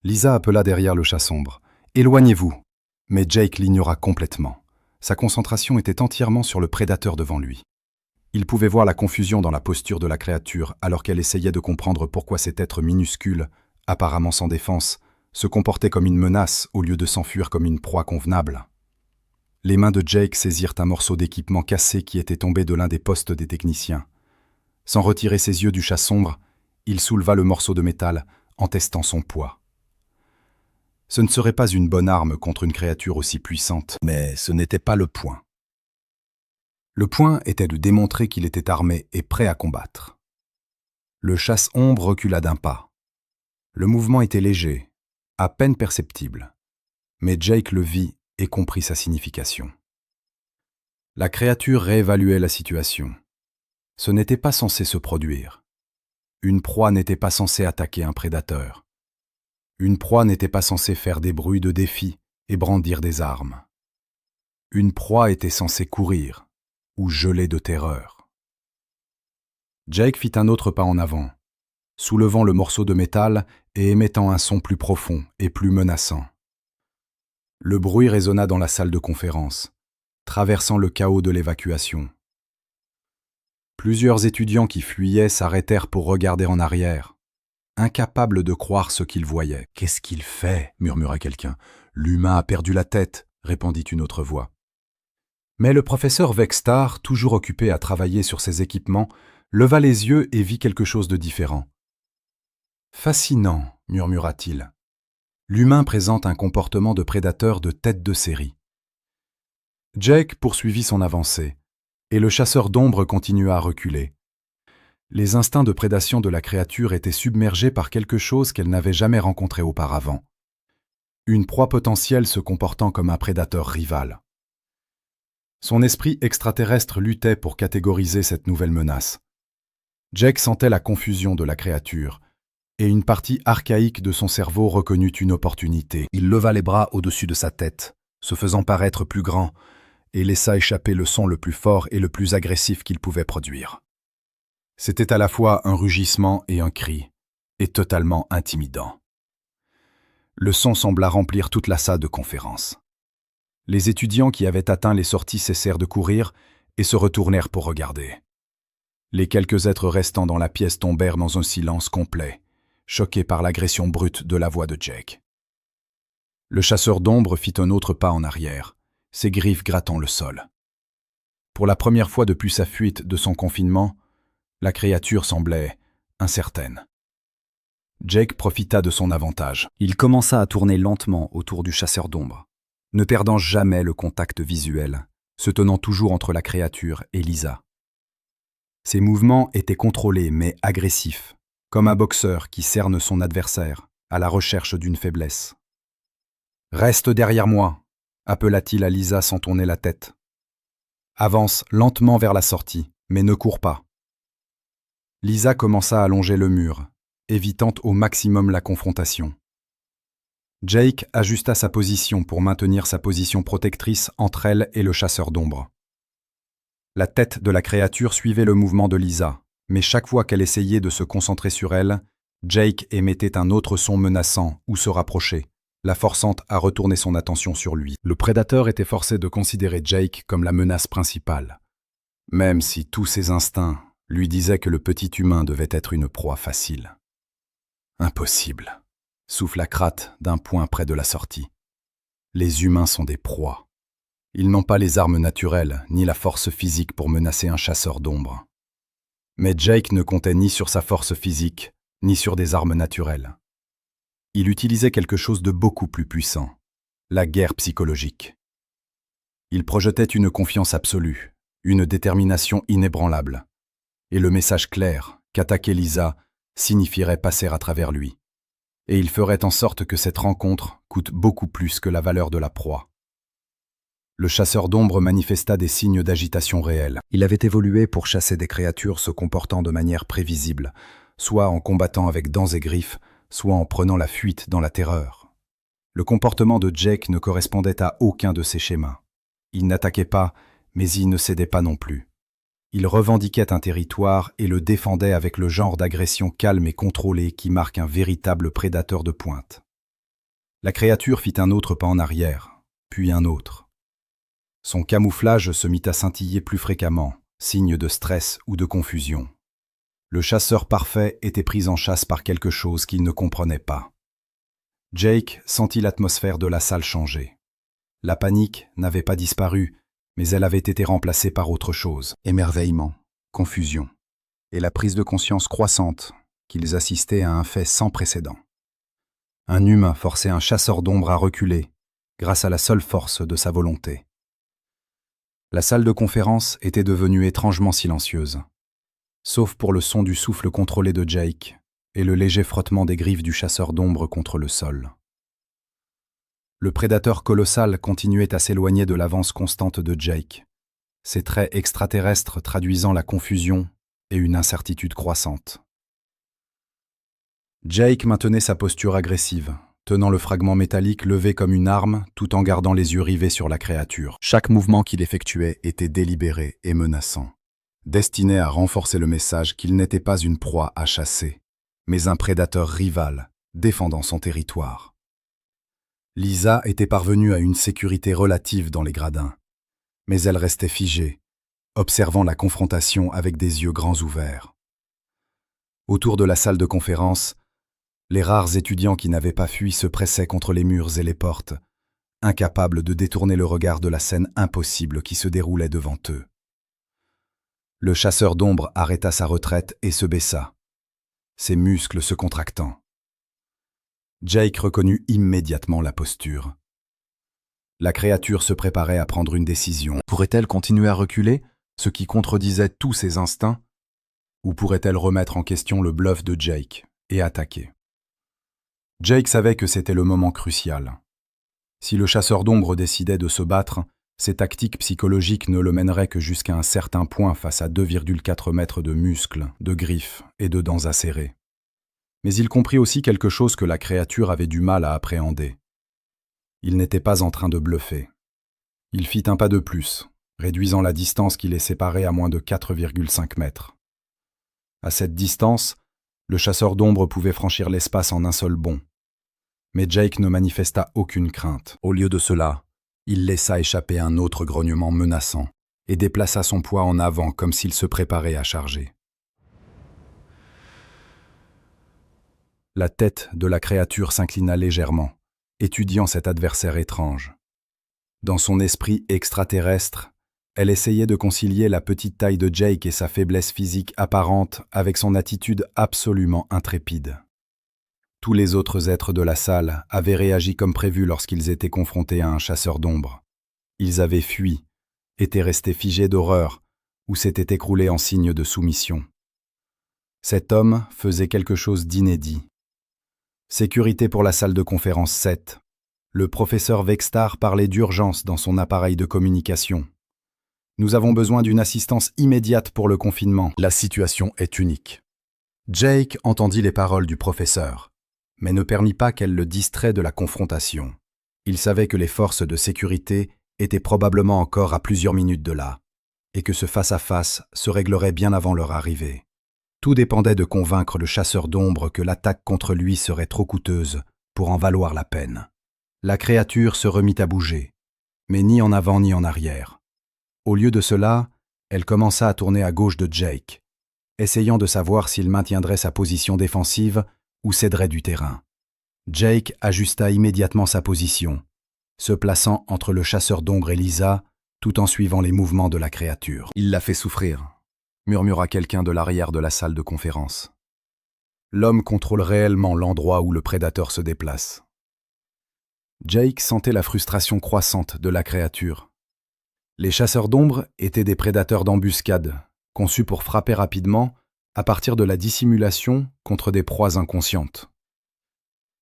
Lisa appela derrière le chat sombre. « Éloignez-vous !» Mais Jake l'ignora complètement. Sa concentration était entièrement sur le prédateur devant lui. Il pouvait voir la confusion dans la posture de la créature alors qu'elle essayait de comprendre pourquoi cet être minuscule, apparemment sans défense, se comportait comme une menace au lieu de s'enfuir comme une proie convenable. Les mains de Jake saisirent un morceau d'équipement cassé qui était tombé de l'un des postes des techniciens. Sans retirer ses yeux du chat sombre, il souleva le morceau de métal en testant son poids. Ce ne serait pas une bonne arme contre une créature aussi puissante, mais ce n'était pas le point. Le point était de démontrer qu'il était armé et prêt à combattre. Le chasse-ombre recula d'un pas. Le mouvement était léger, à peine perceptible, mais Jake le vit et comprit sa signification. La créature réévaluait la situation. Ce n'était pas censé se produire. Une proie n'était pas censée attaquer un prédateur. Une proie n'était pas censée faire des bruits de défi et brandir des armes. Une proie était censée courir ou geler de terreur. Jake fit un autre pas en avant, soulevant le morceau de métal et émettant un son plus profond et plus menaçant. Le bruit résonna dans la salle de conférence, traversant le chaos de l'évacuation. Plusieurs étudiants qui fuyaient s'arrêtèrent pour regarder en arrière, incapables de croire ce qu'ils voyaient. « Qu'est-ce qu'il fait » murmura quelqu'un. « L'humain a perdu la tête » répondit une autre voix. Mais le professeur Vextar, toujours occupé à travailler sur ses équipements, leva les yeux et vit quelque chose de différent. « Fascinant » murmura-t-il. « L'humain présente un comportement de prédateur de tête de série. » Jake poursuivit son avancée, et le chasseur d'ombre continua à reculer. Les instincts de prédation de la créature étaient submergés par quelque chose qu'elle n'avait jamais rencontré auparavant. Une proie potentielle se comportant comme un prédateur rival. Son esprit extraterrestre luttait pour catégoriser cette nouvelle menace. Jake sentait la confusion de la créature, et une partie archaïque de son cerveau reconnut une opportunité. Il leva les bras au-dessus de sa tête, se faisant paraître plus grand, et laissa échapper le son le plus fort et le plus agressif qu'il pouvait produire. C'était à la fois un rugissement et un cri, et totalement intimidant. Le son sembla remplir toute la salle de conférence. Les étudiants qui avaient atteint les sorties cessèrent de courir et se retournèrent pour regarder. Les quelques êtres restants dans la pièce tombèrent dans un silence complet, choqués par l'agression brute de la voix de Jake. Le chasseur d'ombre fit un autre pas en arrière, ses griffes grattant le sol. Pour la première fois depuis sa fuite de son confinement, la créature semblait incertaine. Jake profita de son avantage. Il commença à tourner lentement autour du chasseur d'ombre, ne perdant jamais le contact visuel, se tenant toujours entre la créature et Lisa. Ses mouvements étaient contrôlés mais agressifs, comme un boxeur qui cerne son adversaire à la recherche d'une faiblesse. « Reste derrière moi !» appela-t-il à Lisa sans tourner la tête. « Avance lentement vers la sortie, mais ne cours pas. » Lisa commença à longer le mur, évitant au maximum la confrontation. Jake ajusta sa position pour maintenir sa position protectrice entre elle et le chasseur d'ombre. La tête de la créature suivait le mouvement de Lisa, mais chaque fois qu'elle essayait de se concentrer sur elle, Jake émettait un autre son menaçant ou se rapprochait, la forçant à retourner son attention sur lui. Le prédateur était forcé de considérer Jake comme la menace principale, même si tous ses instincts lui disaient que le petit humain devait être une proie facile. Impossible, souffla Krat d'un point près de la sortie. Les humains sont des proies. Ils n'ont pas les armes naturelles ni la force physique pour menacer un chasseur d'ombre. Mais Jake ne comptait ni sur sa force physique, ni sur des armes naturelles. Il utilisait quelque chose de beaucoup plus puissant, la guerre psychologique. Il projetait une confiance absolue, une détermination inébranlable, et le message clair qu'attaquer Lisa signifierait passer à travers lui. Et il ferait en sorte que cette rencontre coûte beaucoup plus que la valeur de la proie. Le chasseur d'ombre manifesta des signes d'agitation réelle. Il avait évolué pour chasser des créatures se comportant de manière prévisible, soit en combattant avec dents et griffes, soit en prenant la fuite dans la terreur. Le comportement de Jake ne correspondait à aucun de ces schémas. Il n'attaquait pas, mais il ne cédait pas non plus. Il revendiquait un territoire et le défendait avec le genre d'agression calme et contrôlée qui marque un véritable prédateur de pointe. La créature fit un autre pas en arrière, puis un autre. Son camouflage se mit à scintiller plus fréquemment, signe de stress ou de confusion. Le chasseur parfait était pris en chasse par quelque chose qu'il ne comprenait pas. Jake sentit l'atmosphère de la salle changer. La panique n'avait pas disparu, mais elle avait été remplacée par autre chose. Émerveillement, confusion, et la prise de conscience croissante qu'ils assistaient à un fait sans précédent. Un humain forçait un chasseur d'ombre à reculer, grâce à la seule force de sa volonté. La salle de conférence était devenue étrangement silencieuse, sauf pour le son du souffle contrôlé de Jake et le léger frottement des griffes du chasseur d'ombre contre le sol. Le prédateur colossal continuait à s'éloigner de l'avance constante de Jake, ses traits extraterrestres traduisant la confusion et une incertitude croissante. Jake maintenait sa posture agressive, tenant le fragment métallique levé comme une arme tout en gardant les yeux rivés sur la créature. Chaque mouvement qu'il effectuait était délibéré et menaçant, destiné à renforcer le message qu'il n'était pas une proie à chasser, mais un prédateur rival, défendant son territoire. Lisa était parvenue à une sécurité relative dans les gradins, mais elle restait figée, observant la confrontation avec des yeux grands ouverts. Autour de la salle de conférence, les rares étudiants qui n'avaient pas fui se pressaient contre les murs et les portes, incapables de détourner le regard de la scène impossible qui se déroulait devant eux. Le chasseur d'ombre arrêta sa retraite et se baissa, ses muscles se contractant. Jake reconnut immédiatement la posture. La créature se préparait à prendre une décision. Pourrait-elle continuer à reculer, ce qui contredisait tous ses instincts, ou pourrait-elle remettre en question le bluff de Jake et attaquer? Jake savait que c'était le moment crucial. Si le chasseur d'ombre décidait de se battre, ses tactiques psychologiques ne le mèneraient que jusqu'à un certain point face à 2,4 mètres de muscles, de griffes et de dents acérées. Mais il comprit aussi quelque chose que la créature avait du mal à appréhender. Il n'était pas en train de bluffer. Il fit un pas de plus, réduisant la distance qui les séparait à moins de 4,5 mètres. À cette distance, le chasseur d'ombre pouvait franchir l'espace en un seul bond. Mais Jake ne manifesta aucune crainte. Au lieu de cela, il laissa échapper un autre grognement menaçant et déplaça son poids en avant comme s'il se préparait à charger. La tête de la créature s'inclina légèrement, étudiant cet adversaire étrange. Dans son esprit extraterrestre, elle essayait de concilier la petite taille de Jake et sa faiblesse physique apparente avec son attitude absolument intrépide. Tous les autres êtres de la salle avaient réagi comme prévu lorsqu'ils étaient confrontés à un chasseur d'ombre. Ils avaient fui, étaient restés figés d'horreur ou s'étaient écroulés en signe de soumission. Cet homme faisait quelque chose d'inédit. Sécurité pour la salle de conférence 7. Le professeur Vextar parlait d'urgence dans son appareil de communication. Nous avons besoin d'une assistance immédiate pour le confinement. La situation est unique. Jake entendit les paroles du professeur, mais ne permit pas qu'elle le distrait de la confrontation. Il savait que les forces de sécurité étaient probablement encore à plusieurs minutes de là, et que ce face-à-face se réglerait bien avant leur arrivée. Tout dépendait de convaincre le chasseur d'ombre que l'attaque contre lui serait trop coûteuse pour en valoir la peine. La créature se remit à bouger, mais ni en avant ni en arrière. Au lieu de cela, elle commença à tourner à gauche de Jake, essayant de savoir s'il maintiendrait sa position défensive ou céderait du terrain. Jake ajusta immédiatement sa position, se plaçant entre le chasseur d'ombre et Lisa, tout en suivant les mouvements de la créature. « Il l'a fait souffrir », murmura quelqu'un de l'arrière de la salle de conférence. L'homme contrôle réellement l'endroit où le prédateur se déplace. Jake sentait la frustration croissante de la créature. Les chasseurs d'ombre étaient des prédateurs d'embuscade, conçus pour frapper rapidement à partir de la dissimulation contre des proies inconscientes.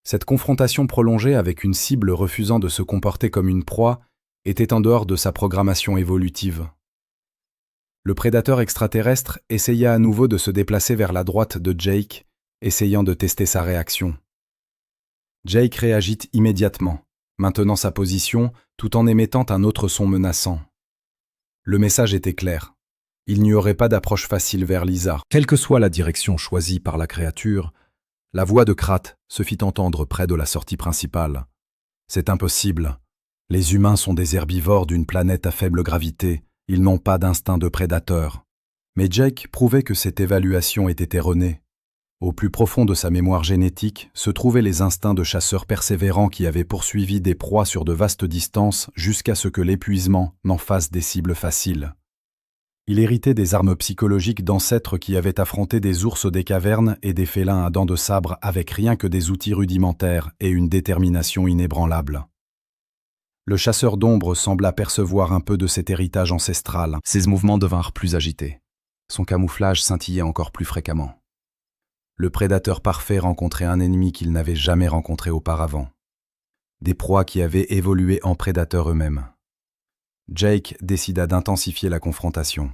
Cette confrontation prolongée avec une cible refusant de se comporter comme une proie était en dehors de sa programmation évolutive. Le prédateur extraterrestre essaya à nouveau de se déplacer vers la droite de Jake, essayant de tester sa réaction. Jake réagit immédiatement, maintenant sa position tout en émettant un autre son menaçant. Le message était clair. Il n'y aurait pas d'approche facile vers Lisa. Quelle que soit la direction choisie par la créature, la voix de Krat se fit entendre près de la sortie principale. C'est impossible. Les humains sont des herbivores d'une planète à faible gravité. Ils n'ont pas d'instinct de prédateur. Mais Jake prouvait que cette évaluation était erronée. Au plus profond de sa mémoire génétique se trouvaient les instincts de chasseurs persévérants qui avaient poursuivi des proies sur de vastes distances jusqu'à ce que l'épuisement n'en fasse des cibles faciles. Il héritait des armes psychologiques d'ancêtres qui avaient affronté des ours des cavernes et des félins à dents de sabre avec rien que des outils rudimentaires et une détermination inébranlable. Le chasseur d'ombre sembla percevoir un peu de cet héritage ancestral. Ses mouvements devinrent plus agités. Son camouflage scintillait encore plus fréquemment. Le prédateur parfait rencontrait un ennemi qu'il n'avait jamais rencontré auparavant. Des proies qui avaient évolué en prédateurs eux-mêmes. Jake décida d'intensifier la confrontation.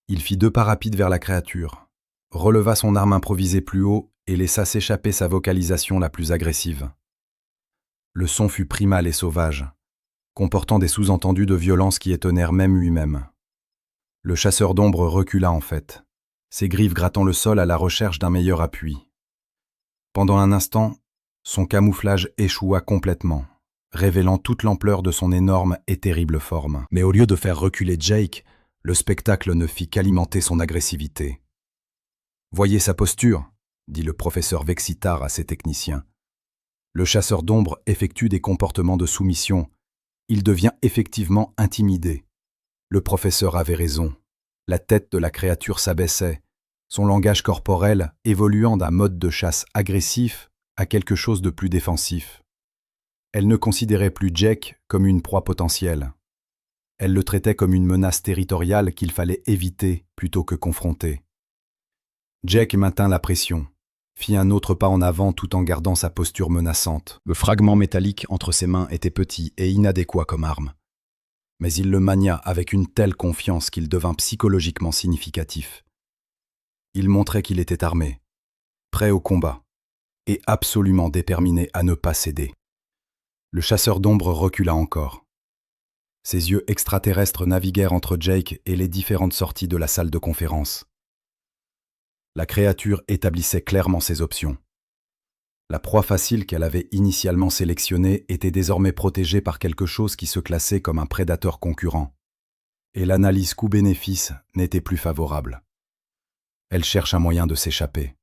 Il fit 2 pas rapides vers la créature, releva son arme improvisée plus haut et laissa s'échapper sa vocalisation la plus agressive. Le son fut primal et sauvage, comportant des sous-entendus de violence qui étonnèrent même lui-même. Le chasseur d'ombre recula en fait, ses griffes grattant le sol à la recherche d'un meilleur appui. Pendant un instant, son camouflage échoua complètement, révélant toute l'ampleur de son énorme et terrible forme. Mais au lieu de faire reculer Jake, le spectacle ne fit qu'alimenter son agressivité. « Voyez sa posture », dit le professeur Vexitar à ses techniciens. Le chasseur d'ombre effectue des comportements de soumission. Il devient effectivement intimidé. Le professeur avait raison. La tête de la créature s'abaissait, son langage corporel évoluant d'un mode de chasse agressif à quelque chose de plus défensif. Elle ne considérait plus Jake comme une proie potentielle. Elle le traitait comme une menace territoriale qu'il fallait éviter plutôt que confronter. Jake maintint la pression, fit un autre pas en avant tout en gardant sa posture menaçante. Le fragment métallique entre ses mains était petit et inadéquat comme arme. Mais il le mania avec une telle confiance qu'il devint psychologiquement significatif. Il montrait qu'il était armé, prêt au combat, et absolument déterminé à ne pas céder. Le chasseur d'ombre recula encore. Ses yeux extraterrestres naviguèrent entre Jake et les différentes sorties de la salle de conférence. La créature établissait clairement ses options. La proie facile qu'elle avait initialement sélectionnée était désormais protégée par quelque chose qui se classait comme un prédateur concurrent. Et l'analyse coût-bénéfice n'était plus favorable. Elle cherche un moyen de s'échapper.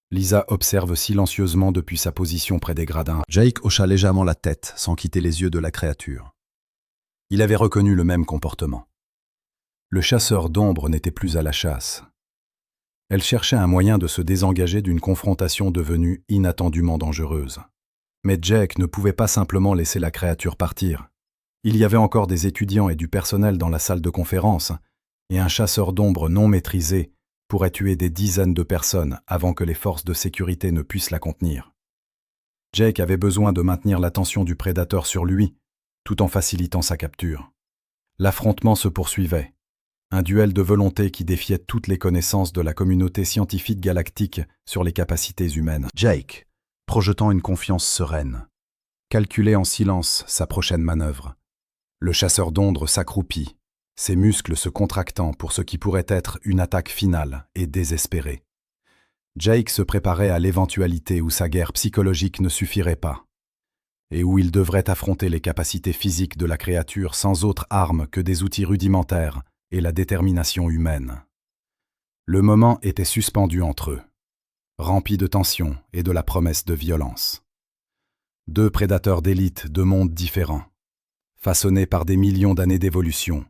Lisa observe silencieusement depuis sa position près des gradins. Jake hocha légèrement la tête sans quitter les yeux de la créature. Il avait reconnu le même comportement. Le chasseur d'ombre n'était plus à la chasse. Elle cherchait un moyen de se désengager d'une confrontation devenue inattendument dangereuse. Mais Jake ne pouvait pas simplement laisser la créature partir. Il y avait encore des étudiants et du personnel dans la salle de conférence, et un chasseur d'ombre non maîtrisé pourrait tuer des dizaines de personnes avant que les forces de sécurité ne puissent la contenir. Jake avait besoin de maintenir l'attention du prédateur sur lui, tout en facilitant sa capture. L'affrontement se poursuivait. Un duel de volonté qui défiait toutes les connaissances de la communauté scientifique galactique sur les capacités humaines. Jake, projetant une confiance sereine, calculait en silence sa prochaine manœuvre. Le chasseur d'ombre s'accroupit, ses muscles se contractant pour ce qui pourrait être une attaque finale et désespérée. Jake se préparait à l'éventualité où sa guerre psychologique ne suffirait pas, et où il devrait affronter les capacités physiques de la créature sans autre arme que des outils rudimentaires et la détermination humaine. Le moment était suspendu entre eux, rempli de tension et de la promesse de violence. Deux prédateurs d'élite de mondes différents, façonnés par des millions d'années d'évolution,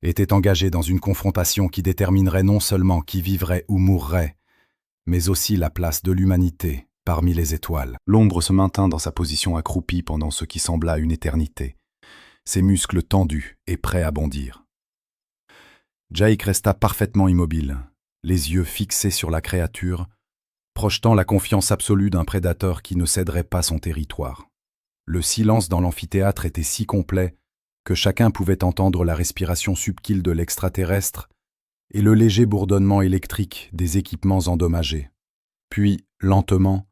étaient engagés dans une confrontation qui déterminerait non seulement qui vivrait ou mourrait, mais aussi la place de l'humanité parmi les étoiles. L'ombre se maintint dans sa position accroupie pendant ce qui sembla une éternité, ses muscles tendus et prêts à bondir. Jake resta parfaitement immobile, les yeux fixés sur la créature, projetant la confiance absolue d'un prédateur qui ne céderait pas son territoire. Le silence dans l'amphithéâtre était si complet que chacun pouvait entendre la respiration subtile de l'extraterrestre et le léger bourdonnement électrique des équipements endommagés. Puis, lentement,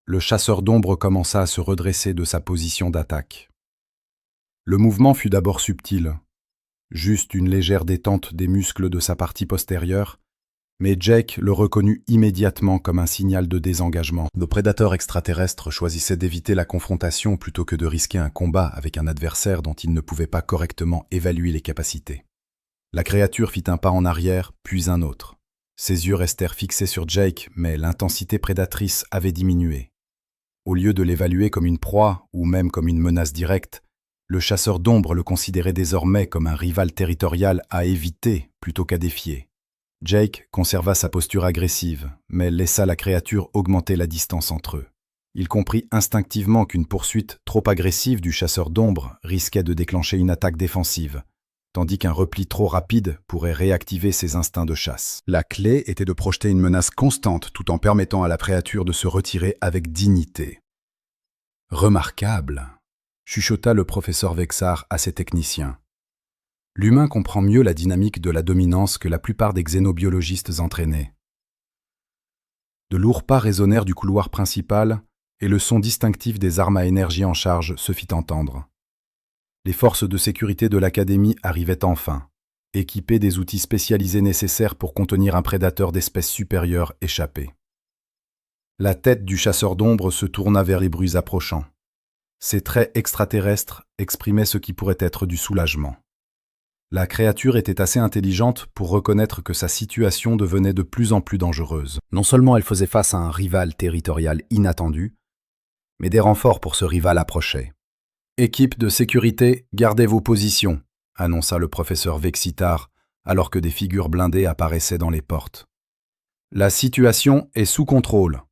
le chasseur d'ombre commença à se redresser de sa position d'attaque. Le mouvement fut d'abord subtil, juste une légère détente des muscles de sa partie postérieure, mais Jake le reconnut immédiatement comme un signal de désengagement. Le prédateur extraterrestre choisissait d'éviter la confrontation plutôt que de risquer un combat avec un adversaire dont il ne pouvait pas correctement évaluer les capacités. La créature fit un pas en arrière, puis un autre. Ses yeux restèrent fixés sur Jake, mais l'intensité prédatrice avait diminué. Au lieu de l'évaluer comme une proie ou même comme une menace directe, le chasseur d'ombre le considérait désormais comme un rival territorial à éviter plutôt qu'à défier. Jake conserva sa posture agressive, mais laissa la créature augmenter la distance entre eux. Il comprit instinctivement qu'une poursuite trop agressive du chasseur d'ombre risquait de déclencher une attaque défensive, tandis qu'un repli trop rapide pourrait réactiver ses instincts de chasse. La clé était de projeter une menace constante tout en permettant à la créature de se retirer avec dignité. « Remarquable !» chuchota le professeur Vexar à ses techniciens. L'humain comprend mieux la dynamique de la dominance que la plupart des xénobiologistes entraînés. De lourds pas résonnèrent du couloir principal et le son distinctif des armes à énergie en charge se fit entendre. Les forces de sécurité de l'académie arrivaient enfin, équipé des outils spécialisés nécessaires pour contenir un prédateur d'espèce supérieure échappé. La tête du chasseur d'ombre se tourna vers les bruits approchants. Ses traits extraterrestres exprimaient ce qui pourrait être du soulagement. La créature était assez intelligente pour reconnaître que sa situation devenait de plus en plus dangereuse. Non seulement elle faisait face à un rival territorial inattendu, mais des renforts pour ce rival approchaient. « Équipe de sécurité, gardez vos positions », annonça le professeur Vexitar, alors que des figures blindées apparaissaient dans les portes. « La situation est sous contrôle. »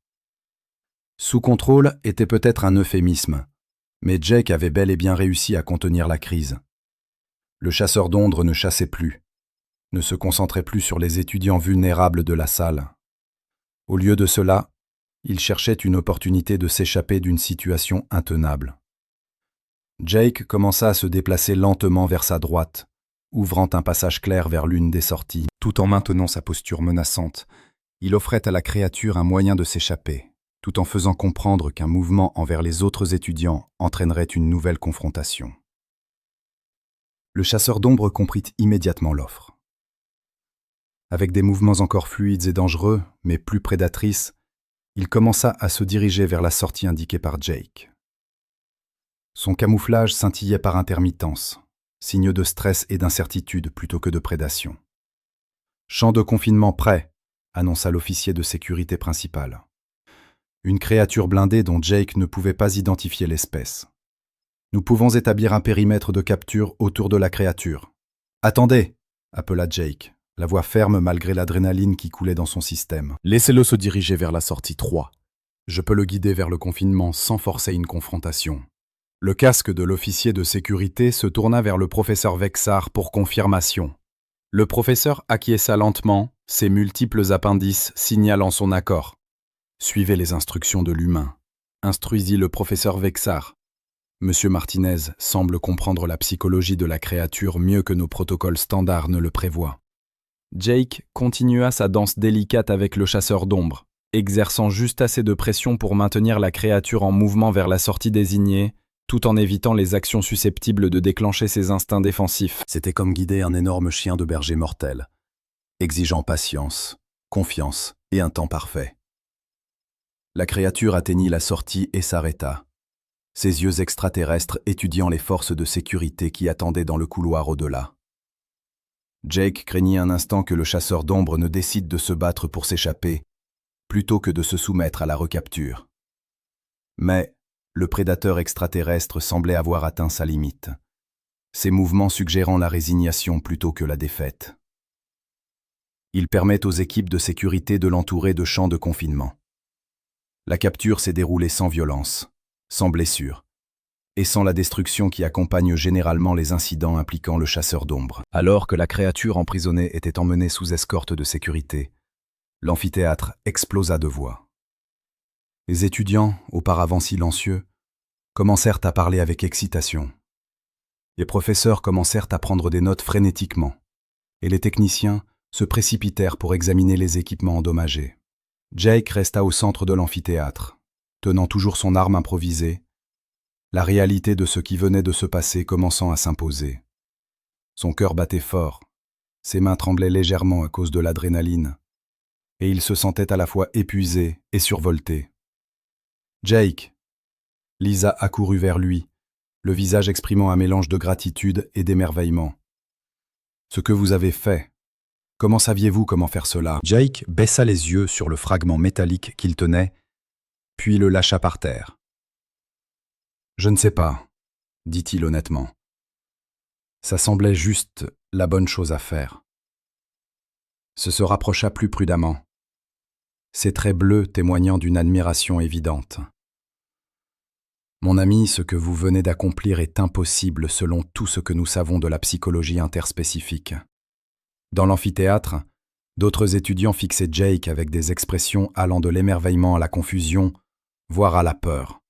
Sous contrôle était peut-être un euphémisme, mais Jake avait bel et bien réussi à contenir la crise. Le chasseur d'ombre ne chassait plus, ne se concentrait plus sur les étudiants vulnérables de la salle. Au lieu de cela, il cherchait une opportunité de s'échapper d'une situation intenable. Jake commença à se déplacer lentement vers sa droite, ouvrant un passage clair vers l'une des sorties. Tout en maintenant sa posture menaçante, il offrait à la créature un moyen de s'échapper, tout en faisant comprendre qu'un mouvement envers les autres étudiants entraînerait une nouvelle confrontation. Le chasseur d'ombre comprit immédiatement l'offre. Avec des mouvements encore fluides et dangereux, mais plus prédatrices, il commença à se diriger vers la sortie indiquée par Jake. Son camouflage scintillait par intermittence, signe de stress et d'incertitude plutôt que de prédation. « Champ de confinement prêt », annonça l'officier de sécurité principal. Une créature blindée dont Jake ne pouvait pas identifier l'espèce. Nous pouvons établir un périmètre de capture autour de la créature. « Attendez !» appela Jake, la voix ferme malgré l'adrénaline qui coulait dans son système. « Laissez-le se diriger vers la sortie 3. Je peux le guider vers le confinement sans forcer une confrontation. » Le casque de l'officier de sécurité se tourna vers le professeur Vexar pour confirmation. Le professeur acquiesça lentement, ses multiples appendices signalant son accord. « Suivez les instructions de l'humain », instruisit le professeur Vexar. Monsieur Martinez semble comprendre la psychologie de la créature mieux que nos protocoles standards ne le prévoient. Jake continua sa danse délicate avec le chasseur d'ombre, exerçant juste assez de pression pour maintenir la créature en mouvement vers la sortie désignée, tout en évitant les actions susceptibles de déclencher ses instincts défensifs. C'était comme guider un énorme chien de berger mortel, exigeant patience, confiance et un temps parfait. La créature atteignit la sortie et s'arrêta, ses yeux extraterrestres étudiant les forces de sécurité qui attendaient dans le couloir au-delà. Jake craignit un instant que le chasseur d'ombre ne décide de se battre pour s'échapper, plutôt que de se soumettre à la recapture. Mais le prédateur extraterrestre semblait avoir atteint sa limite, ses mouvements suggérant la résignation plutôt que la défaite. Il permet aux équipes de sécurité de l'entourer de champs de confinement. La capture s'est déroulée sans violence, sans blessure, et sans la destruction qui accompagne généralement les incidents impliquant le chasseur d'ombre. Alors que la créature emprisonnée était emmenée sous escorte de sécurité, l'amphithéâtre explosa de voix. Les étudiants, auparavant silencieux, commencèrent à parler avec excitation. Les professeurs commencèrent à prendre des notes frénétiquement, et les techniciens se précipitèrent pour examiner les équipements endommagés. Jake resta au centre de l'amphithéâtre, tenant toujours son arme improvisée, la réalité de ce qui venait de se passer commençant à s'imposer. Son cœur battait fort, ses mains tremblaient légèrement à cause de l'adrénaline, et il se sentait à la fois épuisé et survolté. « Jake !» Lisa accourut vers lui, le visage exprimant un mélange de gratitude et d'émerveillement. « Ce que vous avez fait, comment saviez-vous comment faire cela ?» Jake baissa les yeux sur le fragment métallique qu'il tenait, puis le lâcha par terre. « Je ne sais pas, » dit-il honnêtement. Ça semblait juste la bonne chose à faire. Se rapprocha plus prudemment, ses traits bleus témoignant d'une admiration évidente. Mon ami, ce que vous venez d'accomplir est impossible selon tout ce que nous savons de la psychologie interspécifique. Dans l'amphithéâtre, d'autres étudiants fixaient Jake avec des expressions allant de l'émerveillement à la confusion, voire à la peur.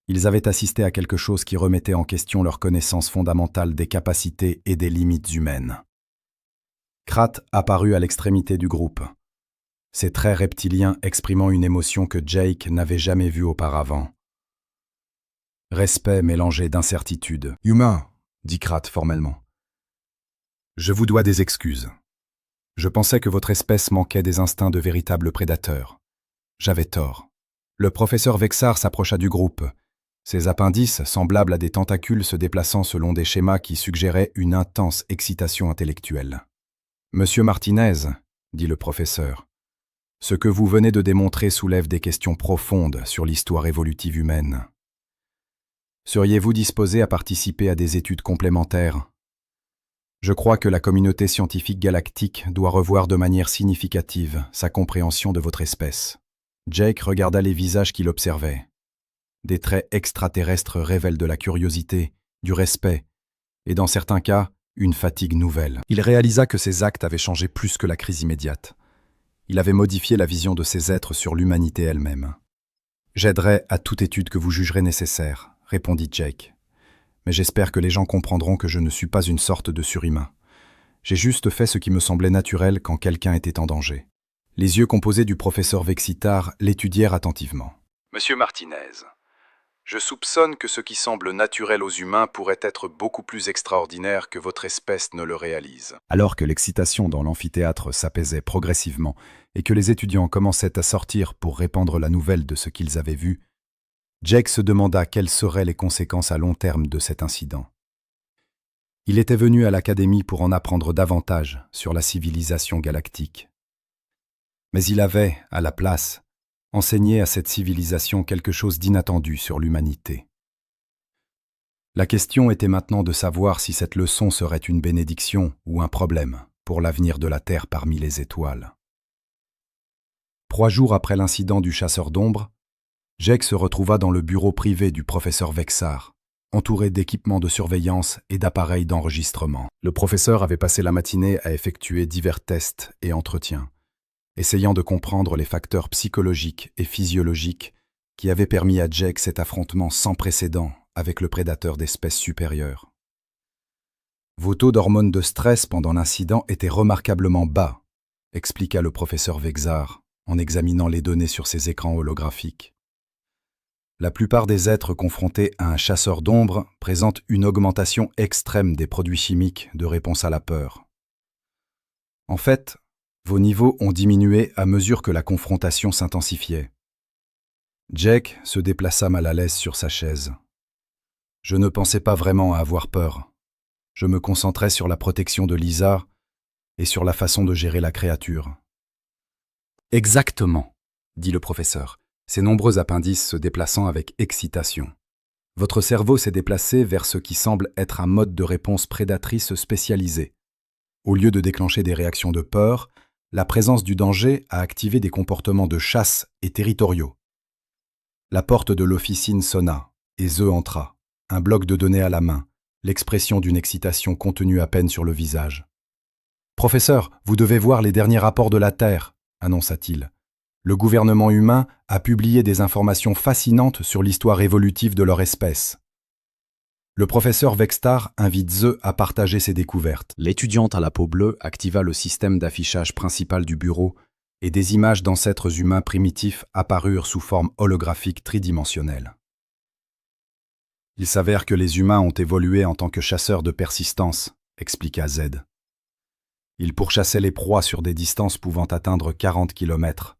Ils avaient assisté à quelque chose qui remettait en question leur connaissance fondamentale des capacités et des limites humaines. Krat apparut à l'extrémité du groupe, ses traits reptiliens exprimant une émotion que Jake n'avait jamais vue auparavant. Respect mélangé d'incertitude. « Humain », dit Krat formellement. Je vous dois des excuses. Je pensais que votre espèce manquait des instincts de véritable prédateur. J'avais tort. Le professeur Vexar s'approcha du groupe. Ses appendices, semblables à des tentacules se déplaçant selon des schémas qui suggéraient une intense excitation intellectuelle. « Monsieur Martinez, dit le professeur, ce que vous venez de démontrer soulève des questions profondes sur l'histoire évolutive humaine. Seriez-vous disposé à participer à des études complémentaires ? Je crois que la communauté scientifique galactique doit revoir de manière significative sa compréhension de votre espèce. » Jake regarda les visages qu'il observait. Des traits extraterrestres révèlent de la curiosité, du respect, et dans certains cas, une fatigue nouvelle. Il réalisa que ses actes avaient changé plus que la crise immédiate. Il avait modifié la vision de ces êtres sur l'humanité elle-même. « J'aiderai à toute étude que vous jugerez nécessaire, » répondit Jake. « Mais j'espère que les gens comprendront que je ne suis pas une sorte de surhumain. J'ai juste fait ce qui me semblait naturel quand quelqu'un était en danger. » Les yeux composés du professeur Vexitar l'étudièrent attentivement. « Monsieur Martinez, je soupçonne que ce qui semble naturel aux humains pourrait être beaucoup plus extraordinaire que votre espèce ne le réalise. » Alors que l'excitation dans l'amphithéâtre s'apaisait progressivement et que les étudiants commençaient à sortir pour répandre la nouvelle de ce qu'ils avaient vu, Jake se demanda quelles seraient les conséquences à long terme de cet incident. Il était venu à l'académie pour en apprendre davantage sur la civilisation galactique. Mais il avait, à la place, enseigné à cette civilisation quelque chose d'inattendu sur l'humanité. La question était maintenant de savoir si cette leçon serait une bénédiction ou un problème pour l'avenir de la Terre parmi les étoiles. 3 jours après l'incident du chasseur d'ombre, Jake se retrouva dans le bureau privé du professeur Vexar, entouré d'équipements de surveillance et d'appareils d'enregistrement. Le professeur avait passé la matinée à effectuer divers tests et entretiens, essayant de comprendre les facteurs psychologiques et physiologiques qui avaient permis à Jake cet affrontement sans précédent avec le prédateur d'espèces supérieures. Vos taux d'hormones de stress pendant l'incident étaient remarquablement bas, expliqua le professeur Vexar en examinant les données sur ses écrans holographiques. La plupart des êtres confrontés à un chasseur d'ombre présentent une augmentation extrême des produits chimiques de réponse à la peur. En fait, vos niveaux ont diminué à mesure que la confrontation s'intensifiait. Jake se déplaça mal à l'aise sur sa chaise. Je ne pensais pas vraiment à avoir peur. Je me concentrais sur la protection de Lisa et sur la façon de gérer la créature. Exactement, dit le professeur, ses nombreux appendices se déplaçant avec excitation. Votre cerveau s'est déplacé vers ce qui semble être un mode de réponse prédatrice spécialisé. Au lieu de déclencher des réactions de peur, la présence du danger a activé des comportements de chasse et territoriaux. La porte de l'officine sonna, et Ze entra, un bloc de données à la main, l'expression d'une excitation contenue à peine sur le visage. « Professeur, vous devez voir les derniers rapports de la Terre », annonça-t-il. « Le gouvernement humain a publié des informations fascinantes sur l'histoire évolutive de leur espèce. » Le professeur Vextar invite Ze à partager ses découvertes. L'étudiante à la peau bleue activa le système d'affichage principal du bureau et des images d'ancêtres humains primitifs apparurent sous forme holographique tridimensionnelle. Il s'avère que les humains ont évolué en tant que chasseurs de persistance, expliqua Z. Ils pourchassaient les proies sur des distances pouvant atteindre 40 km,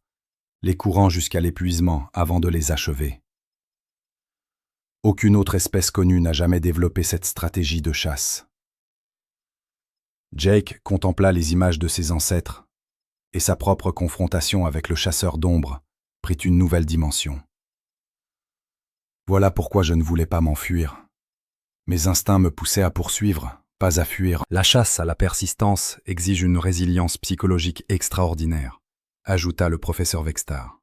les courant jusqu'à l'épuisement avant de les achever. Aucune autre espèce connue n'a jamais développé cette stratégie de chasse. Jake contempla les images de ses ancêtres, et sa propre confrontation avec le chasseur d'ombre prit une nouvelle dimension. Voilà pourquoi je ne voulais pas m'enfuir. Mes instincts me poussaient à poursuivre, pas à fuir. La chasse à la persistance exige une résilience psychologique extraordinaire, ajouta le professeur Vextar.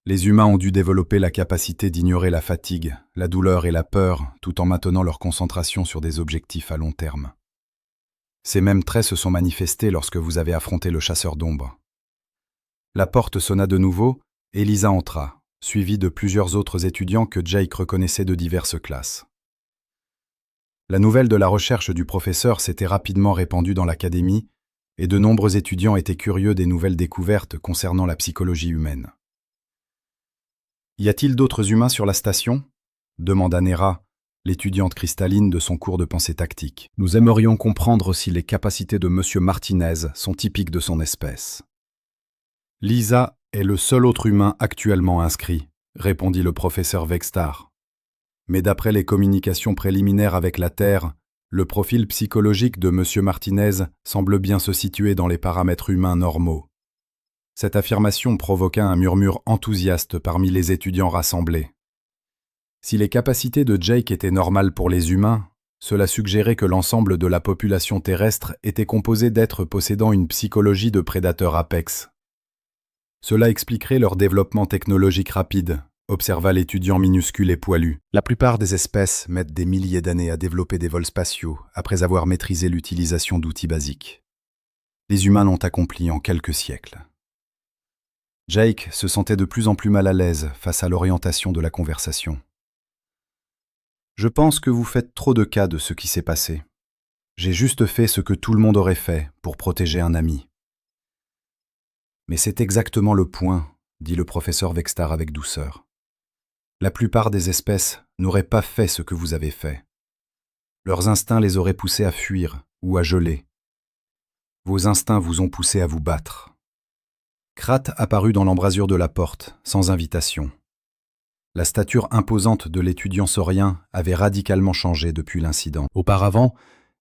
Les humains ont dû développer la capacité d'ignorer la fatigue, la douleur et la peur tout en maintenant leur concentration sur des objectifs à long terme. Ces mêmes traits se sont manifestés lorsque vous avez affronté le chasseur d'ombre. La porte sonna de nouveau et Lisa entra, suivie de plusieurs autres étudiants que Jake reconnaissait de diverses classes. La nouvelle de la recherche du professeur s'était rapidement répandue dans l'académie et de nombreux étudiants étaient curieux des nouvelles découvertes concernant la psychologie humaine. « Y a-t-il d'autres humains sur la station ?» demanda Nera, l'étudiante cristalline de son cours de pensée tactique. Nous aimerions comprendre si les capacités de M. Martinez sont typiques de son espèce. Lisa est le seul autre humain actuellement inscrit, répondit le professeur Vextar. Mais d'après les communications préliminaires avec la Terre, le profil psychologique de M. Martinez semble bien se situer dans les paramètres humains normaux. Cette affirmation provoqua un murmure enthousiaste parmi les étudiants rassemblés. Si les capacités de Jake étaient normales pour les humains, cela suggérait que l'ensemble de la population terrestre était composé d'êtres possédant une psychologie de prédateur apex. Cela expliquerait leur développement technologique rapide, observa l'étudiant minuscule et poilu. La plupart des espèces mettent des milliers d'années à développer des vols spatiaux après avoir maîtrisé l'utilisation d'outils basiques. Les humains l'ont accompli en quelques siècles. Jake se sentait de plus en plus mal à l'aise face à l'orientation de la conversation. « Je pense que vous faites trop de cas de ce qui s'est passé. J'ai juste fait ce que tout le monde aurait fait pour protéger un ami. » « Mais c'est exactement le point, » dit le professeur Vextar avec douceur. « La plupart des espèces n'auraient pas fait ce que vous avez fait. Leurs instincts les auraient poussés à fuir ou à geler. Vos instincts vous ont poussé à vous battre. » Krat apparut dans l'embrasure de la porte, sans invitation. La stature imposante de l'étudiant saurien avait radicalement changé depuis l'incident. Auparavant,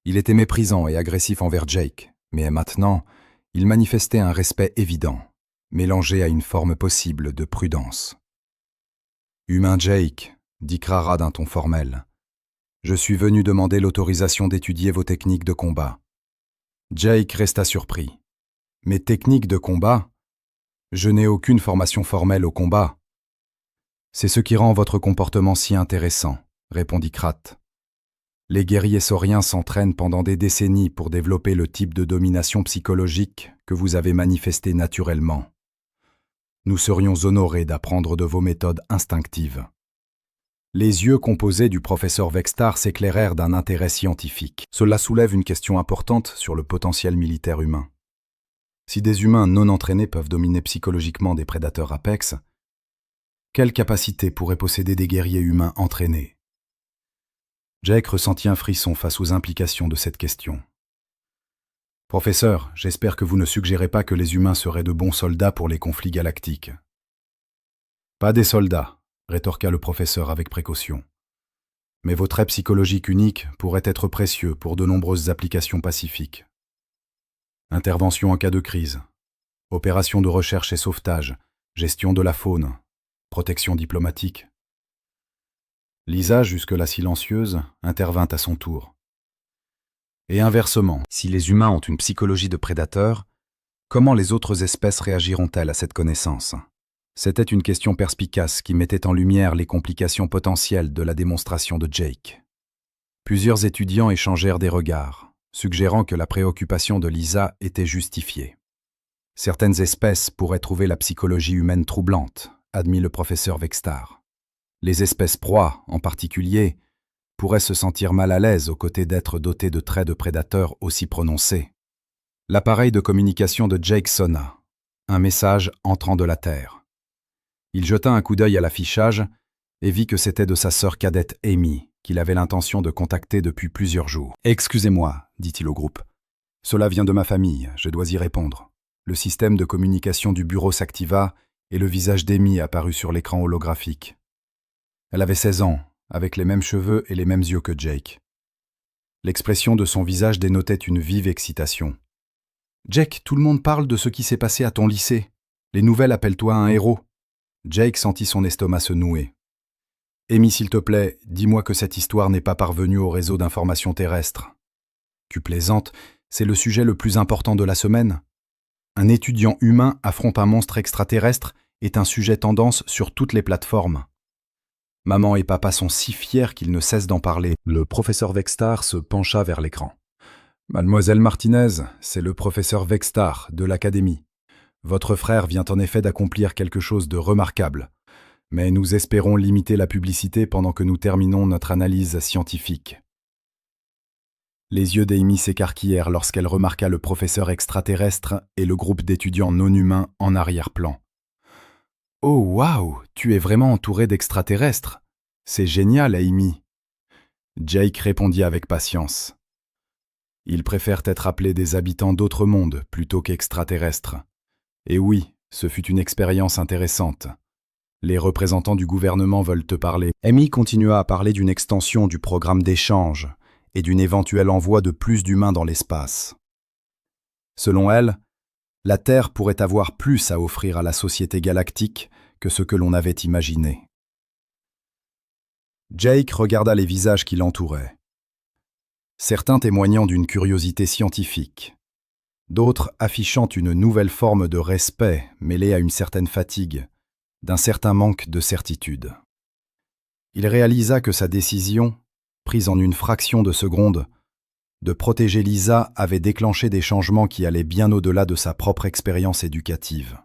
il était méprisant et agressif envers Jake, mais maintenant, il manifestait un respect évident, mélangé à une forme possible de prudence. « Humain Jake, » dit Krara d'un ton formel, « je suis venu demander l'autorisation d'étudier vos techniques de combat. » Jake resta surpris. « Mes techniques de combat ? Je n'ai aucune formation formelle au combat. » « C'est ce qui rend votre comportement si intéressant, » répondit Krat. « Les guerriers sauriens s'entraînent pendant des décennies pour développer le type de domination psychologique que vous avez manifesté naturellement. Nous serions honorés d'apprendre de vos méthodes instinctives. » Les yeux composés du professeur Vextar s'éclairèrent d'un intérêt scientifique. Cela soulève une question importante sur le potentiel militaire humain. Si des humains non entraînés peuvent dominer psychologiquement des prédateurs apex, quelle capacité pourraient posséder des guerriers humains entraînés? Jake ressentit un frisson face aux implications de cette question. « Professeur, j'espère que vous ne suggérez pas que les humains seraient de bons soldats pour les conflits galactiques. »« Pas des soldats, » rétorqua le professeur avec précaution. « Mais vos traits psychologiques uniques pourraient être précieux pour de nombreuses applications pacifiques. Intervention en cas de crise, opérations de recherche et sauvetage, gestion de la faune, protection diplomatique. » Lisa, jusque-là silencieuse, intervint à son tour. Et inversement, si les humains ont une psychologie de prédateur, comment les autres espèces réagiront-elles à cette connaissance? C'était une question perspicace qui mettait en lumière les complications potentielles de la démonstration de Jake. Plusieurs étudiants échangèrent des regards, suggérant que la préoccupation de Lisa était justifiée. Certaines espèces pourraient trouver la psychologie humaine troublante, admit le professeur Vextar. Les espèces proies, en particulier, pourraient se sentir mal à l'aise aux côtés d'êtres dotés de traits de prédateurs aussi prononcés. L'appareil de communication de Jake sonna, un message entrant de la Terre. Il jeta un coup d'œil à l'affichage et vit que c'était de sa sœur cadette Amy, qu'il avait l'intention de contacter depuis plusieurs jours. « Excusez-moi, dit-il au groupe. Cela vient de ma famille, je dois y répondre. Le système de communication du bureau s'activa et le visage d'Amy apparut sur l'écran holographique. Elle avait 16 ans, avec les mêmes cheveux et les mêmes yeux que Jake. L'expression de son visage dénotait une vive excitation. « Jake, tout le monde parle de ce qui s'est passé à ton lycée. Les nouvelles appellent toi un héros. » Jake sentit son estomac se nouer. « Amy, s'il te plaît, dis-moi que cette histoire n'est pas parvenue au réseau d'information terrestre. »« Tu plaisantes, c'est le sujet le plus important de la semaine. Un étudiant humain affronte un monstre extraterrestre est un sujet tendance sur toutes les plateformes. Maman et papa sont si fiers qu'ils ne cessent d'en parler. » Le professeur Vextar se pencha vers l'écran. « Mademoiselle Martinez, c'est le professeur Vextar de l'Académie. Votre frère vient en effet d'accomplir quelque chose de remarquable, mais nous espérons limiter la publicité pendant que nous terminons notre analyse scientifique. » Les yeux d'Amy s'écarquillèrent lorsqu'elle remarqua le professeur extraterrestre et le groupe d'étudiants non humains en arrière-plan. « Oh waouh, tu es vraiment entouré d'extraterrestres. C'est génial, Amy. Jake répondit avec patience. Ils préfèrent être appelés des habitants d'autres mondes plutôt qu'extraterrestres. Et oui, ce fut une expérience intéressante. Les représentants du gouvernement veulent te parler. Amy continua à parler d'une extension du programme d'échange et d'une éventuelle envoi de plus d'humains dans l'espace. Selon elle, la Terre pourrait avoir plus à offrir à la société galactique que ce que l'on avait imaginé. Jake regarda les visages qui l'entouraient. Certains témoignant d'une curiosité scientifique, d'autres affichant une nouvelle forme de respect mêlée à une certaine fatigue, d'un certain manque de certitude. Il réalisa que sa décision, prise en une fraction de seconde, de protéger Lisa avait déclenché des changements qui allaient bien au-delà de sa propre expérience éducative.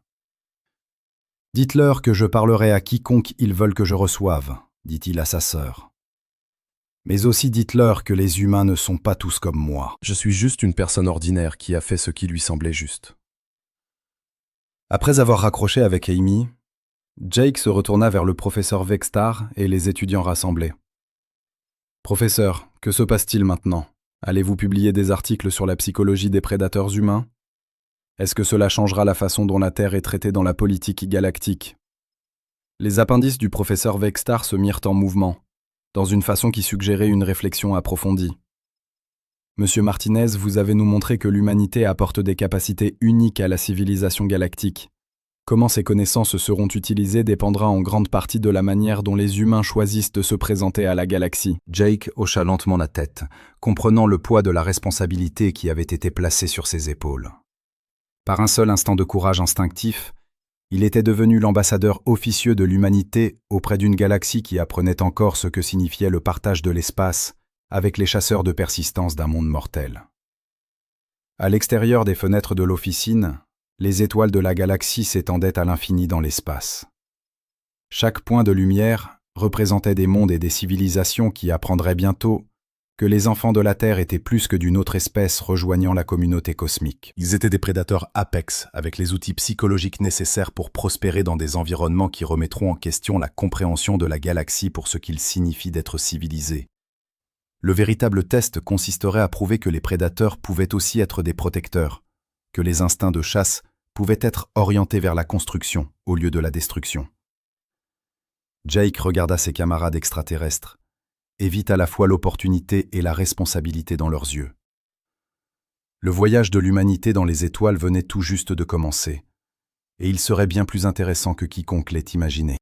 « Dites-leur que je parlerai à quiconque ils veulent que je reçoive », dit-il à sa sœur. « Mais aussi dites-leur que les humains ne sont pas tous comme moi. » Je suis juste une personne ordinaire qui a fait ce qui lui semblait juste. Après avoir raccroché avec Amy, Jake se retourna vers le professeur Vextar et les étudiants rassemblés. « Professeur, que se passe-t-il maintenant ? Allez-vous publier des articles sur la psychologie des prédateurs humains ? Est-ce que cela changera la façon dont la Terre est traitée dans la politique galactique ?» Les appendices du professeur Vextar se mirent en mouvement, dans une façon qui suggérait une réflexion approfondie. « Monsieur Martinez, vous avez nous montré que l'humanité apporte des capacités uniques à la civilisation galactique. Comment ces connaissances seront utilisées dépendra en grande partie de la manière dont les humains choisissent de se présenter à la galaxie. » Jake hocha lentement la tête, comprenant le poids de la responsabilité qui avait été placée sur ses épaules. Par un seul instant de courage instinctif, il était devenu l'ambassadeur officieux de l'humanité auprès d'une galaxie qui apprenait encore ce que signifiait le partage de l'espace avec les chasseurs de persistance d'un monde mortel. À l'extérieur des fenêtres de l'officine, les étoiles de la galaxie s'étendaient à l'infini dans l'espace. Chaque point de lumière représentait des mondes et des civilisations qui apprendraient bientôt que les enfants de la Terre étaient plus que d'une autre espèce rejoignant la communauté cosmique. Ils étaient des prédateurs apex, avec les outils psychologiques nécessaires pour prospérer dans des environnements qui remettront en question la compréhension de la galaxie pour ce qu'il signifie d'être civilisé. Le véritable test consisterait à prouver que les prédateurs pouvaient aussi être des protecteurs, que les instincts de chasse pouvaient être orientés vers la construction au lieu de la destruction. Jake regarda ses camarades extraterrestres et vit à la fois l'opportunité et la responsabilité dans leurs yeux. Le voyage de l'humanité dans les étoiles venait tout juste de commencer, et il serait bien plus intéressant que quiconque l'ait imaginé.